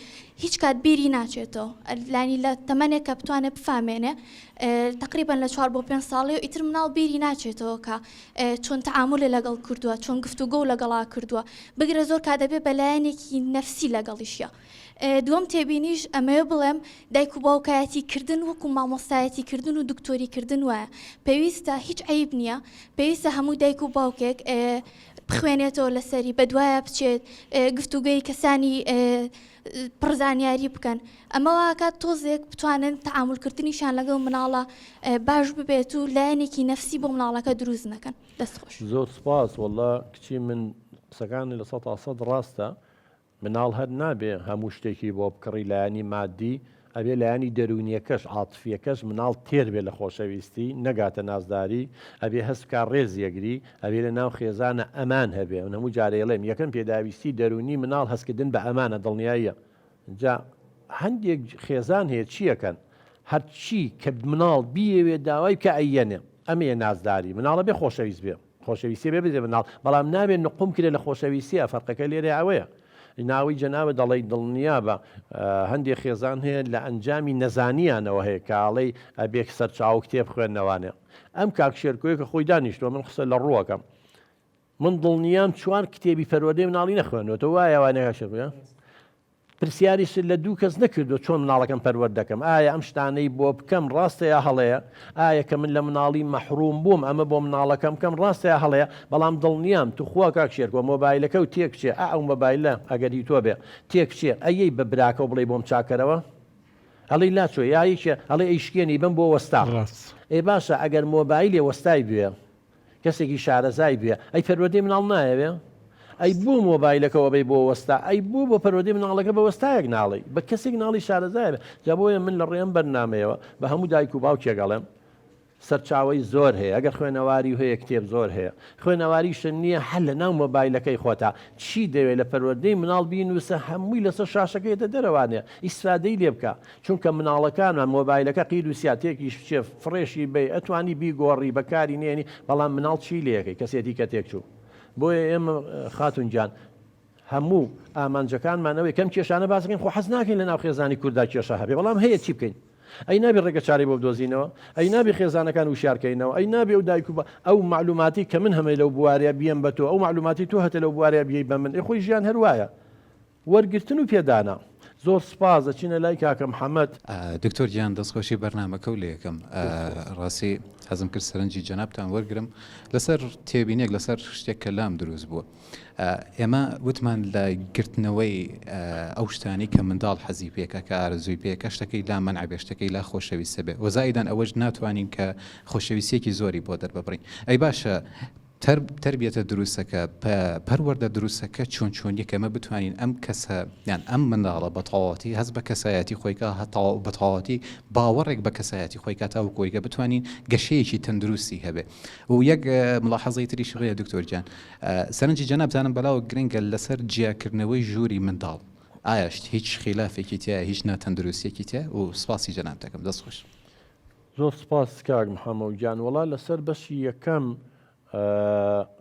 هیچ کات بیری ناچێتەوە لانی لە تەمەنێک کە بتوانێت بفامێنێ تقریبان لە 4 بۆ 5 ساڵی و ئیتر مناڵ بیری ناچێتەوە کە چۆن تەعاملی لەگەڵ کردووە چۆن گفتوگۆ و لەگەڵا کردووە بگرە زۆر کا دەبێت بەلایەنێکی نەفسی لەگەڵیشە دووەم تێبینیش ئەمەیە بڵێم دایک و باوکایەتی کردن وەکو مامۆستایەتی کردن و دکتۆری کردن وایە پێویستە هیچ عیب نییە پێویستە هەموو دایک و باوکێک بخوێنێتەوە لەسەری بە دوایە بچێت گفتوگوی کەسانی پڕزانیاری بکەن ئەمە واکات تۆزێک بتوانن تەعاملکردنیشان لەگەڵ مناڵە باش ببێت و لایەنێکی نەفسی بۆ مناڵەکە دروست نەکەن دەستخۆش زۆر سپاس وەڵا کچی من قسەکانی لە 100% ڕاستە مناڵ هەر نابێ هەموو شتێکی بۆ بکڕی لایەنی مادی ئەبێ لایەنی دەرونیەکەش عاتفیەکەش مناڵ تێر بێ لە خۆشەویستی نەگاتە نازداری ئەبێ هەستکە ڕێز یەگری ئەبێ لە ناو خێزانە ئەمان هەبێ و هەموو جارێڵێم یەکەم پێداویستی دەرونی مناڵ هەستکردن بە ئەمانە دڵنیاییە جا هەندێک خێزان هەیە چیەکەن هەرچی کە مناڵ بیەوێ داوای کە ئەیەنێ ئەمەیە نازداری مناڵە بێ خۆشەویست بێ خۆشەویستی بێ بێ مناڵ بەڵام نابێت نقم کرێ لە خۆشەویستیە فەرقەکە لێرە ئەوەیە ناوی جەناوە دەڵی دڵنیا بە هەندێک خێزان هەیە لە ئەنجامی نەزانیانەوە هەیە کاڵەی ئەبێک سەر چاو کتێب خوێندنەوانێ ئەم کاک شێرکۆیە کە خۆی دانیشتوە من قسە لە ڕووەکەم من دڵنیام چوار کتێبی پەروەردەی مناڵی نەخوێنێتەوە وایە وانەیە شێرکۆیە پرسیاریش لە دوو کەس نەکردو چۆن مناڵەکەم پەروەرد دەکەم ئایا ئەم شتانەی بۆ بکەم ڕاستەیە هەڵەیە ئایا کە من لە مناڵی مەحروم بووم ئەمە بۆ مناڵەکەم بکەم ڕاستەیە هەڵەیە بەڵام دڵنیام توخوا کاک شێرکۆ مۆبایلەکە و تێکچێ ئەو مۆبایلە ئەگەری تۆ بێ تێکچێ ئەیەی بە براکە و بڵێ بۆم چاکەرەوە ئەڵی لاچۆ یاییکە ئەڵێ ئەیشکێنی بم بۆ وەستا ئێ باشە ئەگەر مۆبایلێ وەستای بوێ کەسێکی شارەزای بوێ ئەی پەروەردەی مناڵ نایەوێ ئەی بوو مۆبایلەکەەوە بەی بۆ وەستا ئەی بوو بۆ پەروەردەی مناڵەکە بە وەستایەک ناڵی بە کەسێک ناڵی شارەزایە جا بۆیە من لە ڕێم بەرنامەیەوە بە هەموو دایک و باوکێگەڵێم سەرچاوی زۆر هەیە ئەگەر خوێنەواری هەیە کتێب زۆر هەیە خوێنەواریشە نییە هەل لە ناو مۆبایلەکەی خۆتا چی دەوێت لە پەروەردەی مناڵ بینوسە هەمووی لەسەر شاشەکەیتە دەرەوانێ ئیسفادەی لێ بکە چونکە مناڵەکانمان مۆبایلەکە قید و سیاتێکی شتێ فڕێشی بێ ئەتوانی بیگۆڕی بەکاری نێنی بەڵام مناڵ چی لێەکەی کەسێتی کە تێک چوو بۆیە ئێمە خاتونجان هەموو ئامانجەکانمانەوەی کەم کێشانە باسەکەین خۆ حەز ناکەین لە ناو خێزانی کووردا کێشە هەبێ بەڵام هەیە چی بکەین ئەی نابێ ڕێگە چارەی بۆ بدۆزینەوە ئەی نابێ خێزانەکان وشارکەینەوە ئەی نابێ و دایک و ئەو معلوماتی کە من هەمەی لەو بوارەیە بیەم بە تۆ ئەو معلوماتی تۆ هەتە لەو بوارەیە بیەی بە من خۆی ژیان هەروایە وەرگرتن و پێدانا زۆر سپاس دەچینە لای کاکە محەممەد دکتۆر گیان دەستخۆشی بەرنامەکە و لە یەکەم ڕاستی حەزم کرد سەرنجی جەنابتان وەرگرم لەسەر تێبینێک لەسەر شتێک کە لام دروست بووە ئێمە وتمان لە گرتنەوەی ئەو شتانی کە منداڵ حەزی پێکە کە ئارزووی پێکە شتەکەی لا مەنع شتەکەی لا خۆشەویستە بێ وەزایدان ئەوەش ناتوانین کە خۆشەویستێکی زۆری بۆ دەرببڕین ئەی باشە تربیەتە دروستەکە پەروەردە دروستەکە چۆنیە کەمە بتوانین ئەم کەسە یان ئەم منداڵە بەتەواوەتی هەست بە کەسایەتی خۆیکە هەتاو بەتەواوەتی باوەڕێک بە کەسایەتی خۆیکە تا کۆیکە بتوانین گەشەیەکی تەندروستی هەبێ و یەک ملاحەزەی تری شغەیە دکتۆرجان سەرنجی جەنابزانم بەلاوە گرنگە لەسەر جیاکردنەوەی ژووری منداڵ ئایاشت هیچ خلافێکی تایە هیچ ناتەندروستیەکی تایە و سپاسی جەناب دەکەم دەستخۆش زۆر سپاس کاک محەممەد گیان وەڵا لەسەر بەشی یەکەم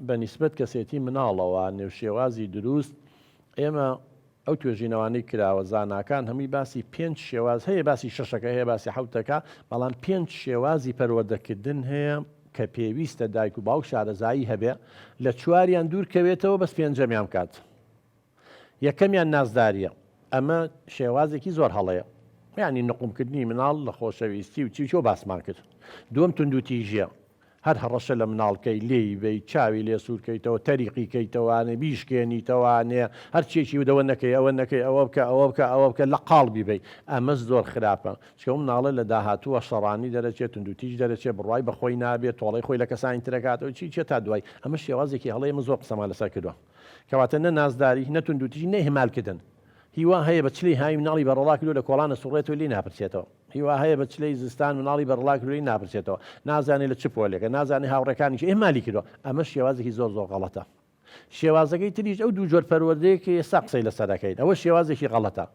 بە نیسبەت کەسێتی مناڵەوە نێوشێوازی دروست ئێمە ئەو توێژینەوانەی کراوە زاناکان هەمووی باسی 5 شێواز هەیە باسی شەشەکە هەیە باسی حوتەکە بەڵام 5 شێوازی پەروەردەکردن هەیە کە پێویستە دایک و باوک شارەزایی هەبێ لە چواریان دوورکەوێتەوە بەس پێنجەمیان کات یەکەمیان نازداریە ئەمە شێوازێکی زۆر هەڵەیە یعنی نقومکردنی مناڵ لە خۆشەویستی و چی باسمان کرد دووەم توندوتیژیە هەر هەڕەشە لە مناڵکەی لێی بەی چاوی لێ سوورکەیتەوە تەریقی کەیتەوانێ بیشکێنیتەوانێ هەرچێکی ودەوە نەکەی ئەوە نەکەی ئەوە بکە ئەوە بکە ئەوە بکە لە قاڵبی بی ئەمە زۆر خراپە چکە مناڵە لە داهاتووە شەڕانی دەرەچێت توندوتیژ دەرەچێت بڕای بەخۆی نابێت تۆڵی خۆی لە کەسانی ترەکاتەوە چی تا دوای ئەمە شێوازێکی هەڵەیە من زۆر قسەمان لەسەر کردووە کەواتە نە نازداری نە توندوتیژ نە هێمالکردن هیوا هەیە بە چلەی های مناڵی بەڕڵا کردو لە کۆڵانە سوڕێتەوە لی ناپرسێتەوە هیوا هەیە بە چلەی زستان مناڵی بەڕڵا کردوی ناپرسێتەوە نازانێت لە چ پۆلێکە نازانێت هاوڕەکانیش ئێمالی کردووە ئەمە شێوازێکی زۆر غەڵەتە شێوازەکەی تریش ئەو دوو جۆر پەروەردەیەکی ئێستا قسەی لەسەر دەکەین ئەوە شێوازێکی غەڵەتە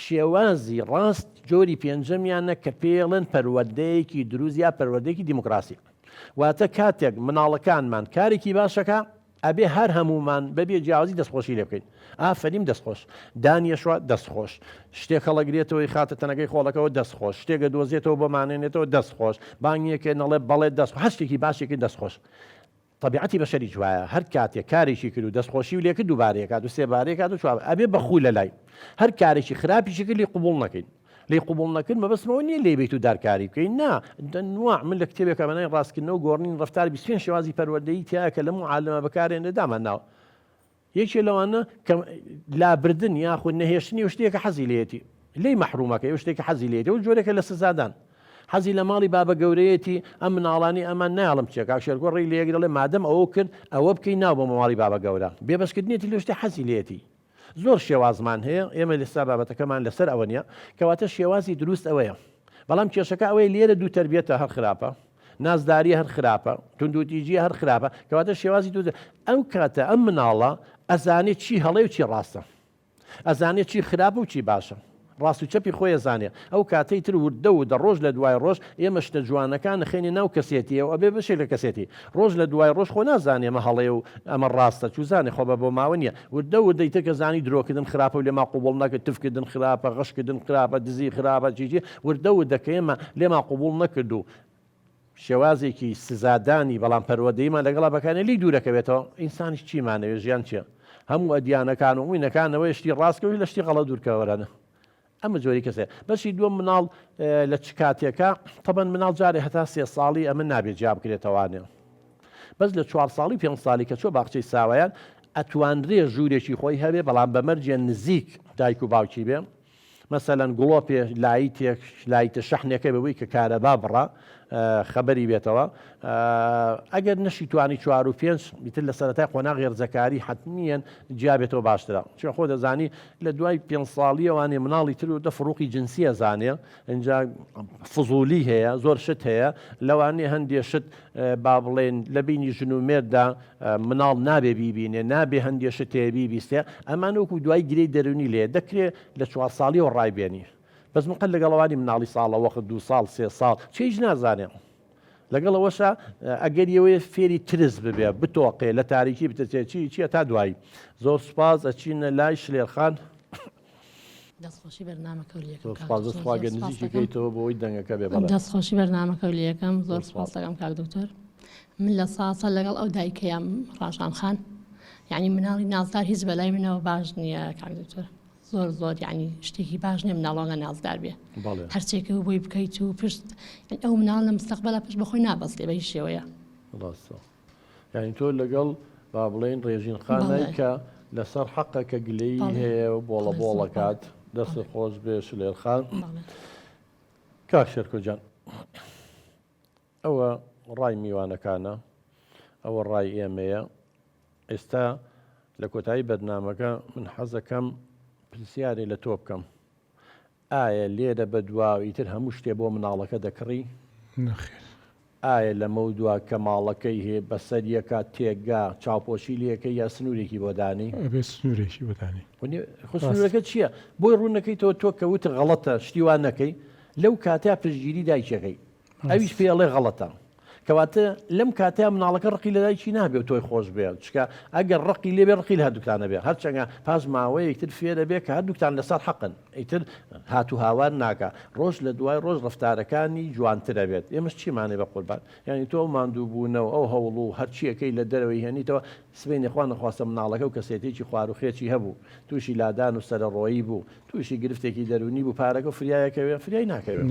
شێوازی ڕاست جۆری پێنجەمیانە کە پێڵن پەروەردەیەکی دروست یا پەروەردەیەکی دیموکراسی واتە کاتێک مناڵەکانمان کارێکی باشەکە ئەبێ هەر هەمومان بەبێ جیاوازی دەستخۆشی لێ بکەین ئافرین دەستخۆش دانیەشوە دەستخۆش شتێک هەڵەگرێتەوەی خاتە تەنەکەی خۆڵەکەەوە دەستخۆش شتێکە دۆزێتەوە بۆمانێنێتەوە دەستخۆش بانگیەکە نەڵێ بەڵێ دەست هەر شتێکی باشێکی دەستخۆش طبیعەتی بەشەری جوایە هەر کاتێک کارێکی کرد و دەستخۆشی و لێ کرد دووبارەیەکات و سێبارەیەکات و چوار ئەبێ بەخوو لە لای هەر کارێکی خراپیشی کرد لێ قبوڵ نەکەین لی قبول نەکرد مەبەستمەوە نییە لێ بیت و دارکاری بکەین نا نوع من لە کتێبێکە بەنای ڕاستکردنەوە گۆڕنین ڕفتار 25 شێوازی پەروەردەیی تایە کە لە معالمە بەکارێنێ دامانناوە یەکێ لەوانە کە لابردن یاخود نەهێشتنی و شتێکە حەزی لێتی لی مەحرومەکە و شتێکی حەزی لێتی و جۆرێکە لە سزادان حەزی لە ماڵی بابە گەورەیەتی ئەم مناڵانی ئەمان ناڵم چێکا شێرگۆڕی لێک دەڵێ مادەم ئەوە کرد ئەوە بکەی ناو بۆ ماڵی بابە گەورە بێبەشکردنیەتی لە شتێ حەزی لێتی زۆر شێوازمان هەیە ئێمە لەستا بابەتەکەمان لەسەر ئەوە نیە کەواتە شێوازی دروست ئەوەیە بەڵام کێشەکە ئەوەی لێرە دوو تربیەتە هەر خراپە نازداری هەر خراپە توندوتیژی هەر خراپە کەواتە شێوازی دوو ئەو کاتە ئەم مناڵە ئەزانێت چی هەڵێ و چی ڕاستە ئەزانێت چی خراپە و چی باشە ڕاست و چەپی خۆی زانێ ئەو کاتەی تر وردە و دە ڕۆژ لە دوای ڕۆژ ئێمە شتە جوانەکان نخێنی ناو کەسێتی و ئەبێ بشێ لە کەسێتی ڕۆژ لە دوای ڕۆژ خۆ نازانێ ئەمە هەڵێ و ئەمە ڕاستە چوزانێ خۆ بە بۆ ماوە نیە وردە وردەی تەکە زانی درۆکردن خراپە و لێما قوبوڵ نەکرد تفکردن خراپە غەشکردن خراپە دزی خراپە چیجی وردە وردەکە ئێمە لێما قوبوڵ نەکرد و شێوازێکی سزادانی بەڵام پەروەردەییمان لەگەڵا بەکانێ لی دوورەکەوێتەوە ئینسانیش چیمانەوێ ژیان چیە هەموو ئەدیانەکان و موینەکانەوەی شتی ڕاستکەوەی لە شتی غەڵە دوورکەوەرانە ئەمە جۆری کەسێ بەشی دووەم مناڵ لە چ کاتێکە تەبەن مناڵ جارێ هەتا 3 ساڵی ئەمە نابێت جیا بکرێتەوانێ بەس لە 4 ساڵی 5 ساڵی کە چۆ باخچەی ساوایان ئەتوانرێ ژوورێکی خۆی هەبێ بەڵام بەمەرجێ نزیک دایک و باوکی بێ مەسەلەن گڵۆپێ لایتێک لایتە شەحنێکە بەوەی کە کارەبا بڕە خەبەری بێتەوە ئەگەر نەشی توانی 4 و 5 بیتر لە سەرەتای قۆناغ ێرزەکاری حتمیەن جیابێتەوە باشترە چون خۆ دەزانی لە دوای 5 ساڵیەوانێ مناڵی تر و دەفڕوقی جنسیە زانێ اینجا فزولی هەیە زۆر شت هەیە لەوانێ هەندێ شت با بڵێن لە بینی ژن و مێردا مناڵ نابێ بیبینێ نابێ هەندێ شت هەیە بیبیستێ ئەمان وەکو دوای گرەی دەرونی لێ دەکرێت لە 4 ساڵیەوە ڕایبێنی بەس مقل لەگەڵەوانی مناڵی ساڵە وەخت 2 ساڵ 3 ساڵ چیش نازانێ لەگەڵەوەشە ئەگەر ئەوەیە فێری ترس ببێ بتۆقێ لە تاریکی بتەچێکی چیە تا دوایی زۆر سوپاس ئەچینە لای شلێرخان دەستخۆشی سپاسخواگە نزیکیکەیتەوە بۆی دەنگەکە بێ دەستخۆشی بەرنامەکە یەکەم زۆر سپاس دەکەم کاک دکتۆر من لە ساسە لەگەڵ ئەو دایکەیەم ڕاشان خان یعنی مناڵی نازدار هیچ بەلای منەوە باش نییە کاک دکتۆر زۆر یعنی شتێکی باش نیە مناڵۆگە نازدار بێ هەرچێکە بۆی بکەیت و پشت ئەو مناڵ لە مستەقبەلە پشت بەخۆی نابەستێ بە هیچ شێوەیە ڕاستە یعنی تۆ لەگەڵ با بڵێن ڕێژین خانای کە لەسەر حەقە کە گلەی هەیە و بۆڵە بۆڵەکات دەست خۆش بێ شلێرخان کاک شێرکۆجان ئەوە ڕای میوانەکانە ئەوە ڕای ئێمەیە ئێستا لە کۆتایی بەرنامەکە من حەزەکەم پرسیارێ لە تۆ بکەم ئایا لێرە بە دواویتر هەموو شتێ بۆ مناڵەکە دەکڕی ئایا لە مەودووە کە ماڵەکەی هەیە بەسەریەکە تێگا چاوپۆشی لەکە یا سنوورێکی بۆدانی سنوورێکی بۆدانی سنوورەکە چییە بۆی ڕوونەکەیتەوە تۆ کەوتە غەڵەتە شتیوان نەکەی لەو کاتیا پشتگیری دایکەکەی ئەویش پێڵێ غەڵەتە کەواتە لەم کاتیا مناڵەکە ڕقی لە دایکی نابێ تۆی خۆش بێ چکە ئەگەر ڕقی لێبێ ڕقی لە هەردووکتانە بێ هەرچەنگە پاش ماوەیەکتر فێرە بێ کە هەردووکتان لەسەر حەقن ئیتر هاتو هاوار ناکە ڕۆژ لە دوای ڕۆژ ڕفتارەکانی جوانترە بێت ئێمەش چیمانێ بە قوربان یعنی تۆ ماندوو بوونەوە ئەو هەوڵ و هەرچیەکەی لە دەرەوەی هێنیتەوە سبەی نەخوا نەخواستە مناڵەکە و کەسێتێکی خواروخێکی هەبوو تووشی لادان و سەرڕۆیی بوو تووشی گرفتێکی دەرونی بوو پارەکە و فریایەکەوێ فریای ناکەوێت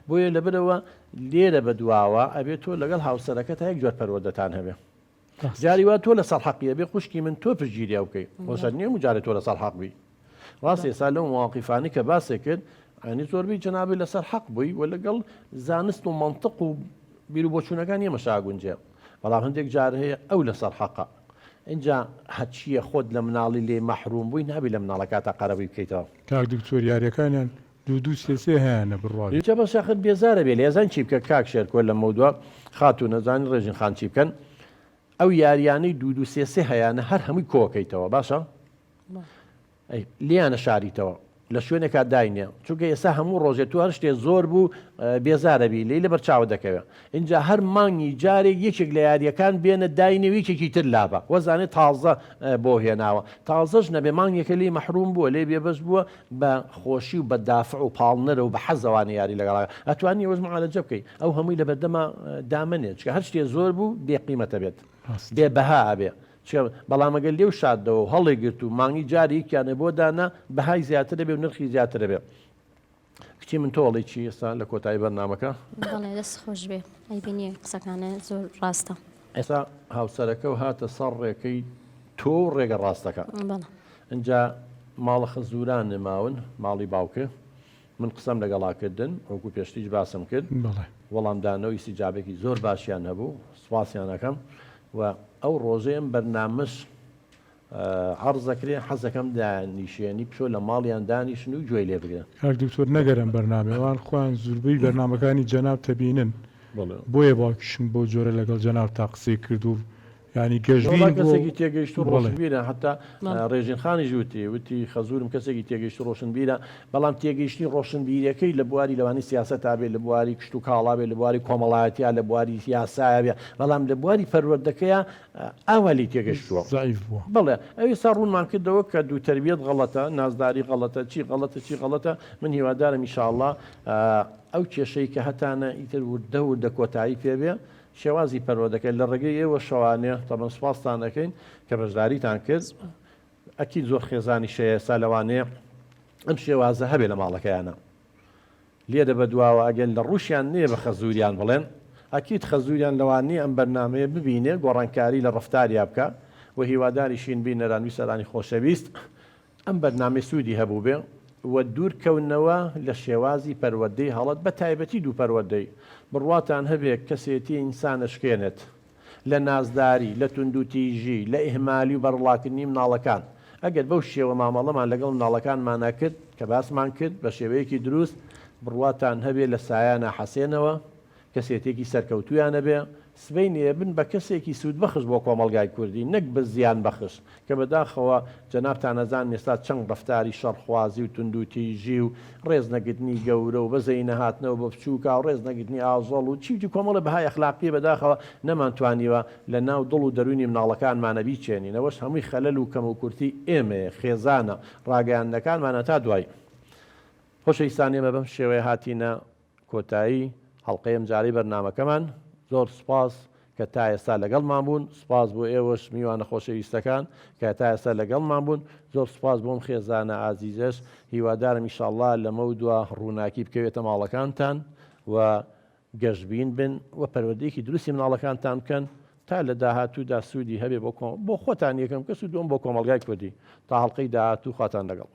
بۆیە لەبەرەوە لێرە بە دواوە ئەبێت تۆ لەگەڵ هاوسەرەکە تا یەک جۆر پەروەردەتان هەبێ جاری وا تۆ لە سەر حەقیە بێ خوشکی من تۆ پشگیریە بکەیت خۆشەر نییە جارێت تۆ لە سەر حەق بی ڕاست ێستا لەو مواقیفانی کە باسێ کرد ئەنی زۆربەی جەنابێت لەسەر حەق بووی و لەگەڵ زانست و منطق و بیر و بۆچوونەکان نیە مەشاگونجێ بەڵام هەندێک جار هەیە ئەو لەسەر حەقە اینجا هەچیە خۆت لە مناڵی لێ مەحروم بووی نابی لە مناڵەکە تا قەرەبی بکەیتەوە کاک دکتۆر یاریەکانیان دوو سێ هەیەە بڕواوی چە بە شاخت بێزارە بێ لێزان چی بکە کاک شێرکۆ لە مەودووە خات و نەزانی ڕێژین خان چی بکەن ئەو یاریانەی دوو سێ هەیەە هەر هەمووی کۆکەیتەوە باشە لیانە شاریتەوە لە شوێنێکا داینە چونکە ئێستا هەموو ڕۆژێت تو هەر شتێ زۆر بوو بێزارەبی لی لە بەرچاوە دەکەوێت اینجا هەر مانگی جارێک یەکێک لە یاریەکان بێنە داینەویکێکی تر لابە وەزانێت تازە بۆ هێناوە تازەش نەبێ مانگێکە لی مەحروم بووە لێ بێبەش بووە بە خۆشی و بە دافع و پاڵنەرە و بە حەزەوانی یاری لەگەڵا ئەتوانی وەژ معالەجە بکەیت ئەو هەمووی لە بەردەما دامنێت چکە هەر شتێ زۆر بوو بێقیمەتە بێت بێ بەها ئەبێ بەڵامەگەل لێو شادەوە هەڵێ گرت و مانگی جاریکیانە بۆ دانا بەهای زیاتر دەبێ و نرخی زیاتر دەبێ کچی من تۆڵی چی ئێستا لە کۆتایی بەرنامەکە بەڵێ دەست خۆش بێ ئەیبینی قسەکانە زۆر ڕاستە ئێستا هاوسەرەکە و هاتە سەر ڕێەکەی تۆ ڕێگە ڕاستەکە اینجا ماڵە خەزوران نماون ماڵی باوکە من قسەم لەگەڵاکردن ئەوکو پێشتیش باسم کرد وەڵامدانەوەی سیجابێکی زۆر باشیان هەبوو سوپاسیانەکەم و ئەو ڕۆژەیەم بەرنامەش عەرزەکرێ حەزەکەم دانیشێنی پشۆ لە ماڵیان دانیشن و گوێی لێ بگرن کاک دکتۆر نەگەرم بەرنامەوان خوان زوربەی بەرنامەکانی جەناب تەبینن بۆیە باوکیشم بۆ جۆرە لەگەڵ جەناب تا قسەی کرد و ینی گەژین کەسێکی تێگەیشت و ڕۆشنبیرە حتا ڕێژین خانی ژووتی وتی خەزورم کەسێکی تێگەیشت و ڕۆشنبیرە بەڵام تێگەیشتنی ڕۆشنبیرەکەی لە بواری لەوانی سیاست تا بێت لە بواری کشت و کاڵا بێت لە بواری کۆمەڵایەتیا لە بواری سیاسایە بێت بەڵام لە بواری پەروەردەکەیە ئاوالی تێگەشتووە زعیف بووە بڵێ ئەوی سا ڕوونمان کردەوە کە دوو تەربیەت غەڵەتە نازداری غەڵەتە چی غەڵەتە من هیوادارم ئینشاءڵڵا ئەو کێشەی کە هەتانە ئیتر وردە کۆتایی پێبێ شێوازی پەروەردەکەی لە ڕێگەی ئێوە شەوانێ تەمەن سوپاستان دەکەین کە بەشداریتان کرد ئەکی زۆر خێزانی شەیە سالەوانەیە ئەم شێوازە هەبێ لە ماڵەکەیانە لێرە بە دواوە ئەگەن لە ڕوشیان نییە بە خەزوریان بڵێن ئەکیت خەزوریان لەوانی ئەم بەرنامەیە ببینێ گۆڕانکاری لە ڕفتاریا بکە و هیواداریشین بینەران ویسەرانی خۆشەویست ئەم بەرنامەی سوودی هەبوو بێ وە دوورکەونەوە لە شێوازی پەروەردەی هەڵەت بە تایبەتی دوو پەروەردەی بڕواتان هەبێت کەسێتی ئینسانە شکێنێت لە نازداری لە توندوتیژی لە ئیهمالی و بەڕڵاکردنی مناڵەکان ئەگەر بەو شێوە مامەڵەمان لەگەڵ مناڵەکانمانە کرد کە باسمان کرد بە شێوەیەکی دروست بڕواتان هەبێت لە سایانە حەسێنەوە کەسێتێکی سەرکەوتویانە بێ سبەی نێبن بە کەسێکی سوود بەخش بۆ کۆمەلگای کوردی نەک بە زیان بەخش کە بەداخەوە جەنابتان نەزان ئێستا چەند ڕەفتاری شەڕخوازی و توندوتیژی و ڕێزنەگرتنی گەورە و بەزەی نەهاتنەوە بە بچووکە و ڕێزنەگرتنی ئازۆڵ و چیوتی کۆمەڵە بەهای ئەخلاقی بەداخەوە نەمانتوانیوە لە ناو دڵ و دەرونی مناڵەکانمانە بیچێنین ئەوەش هەمووی خەلەل و کەم و کورتی ئێمەیە خێزانە ڕاگەیاندەکانمانە تا دوای خۆشەویستان ئێمە بەم شێوەیە هاتینە کۆتایی هەڵلقەیەم جاری بەرنامەکەمان زۆر سپاس کە تا ئێستا لەگەڵمان بوون سپاس بۆ ئێوەش میوانە خۆشەویستەکان کە تا ئێستا لەگەڵمان بوون زۆر سپاس بۆم خێزانە ئازیزەش هیوادارم ئینشاءڵڵا لەمە و دووە ڕووناکی بکەوێتە ماڵەکانتان و گەشتبین بن و پەروەردەیەکی دروستی مناڵەکانتان بکەن تا لە داهاتوودا سوودی هەبێ بۆ خۆتان یەکەم کەس و دوم بۆ کۆمەلگای کوردی تا هەڵلقەی داهاتوو خواتان لەگەڵ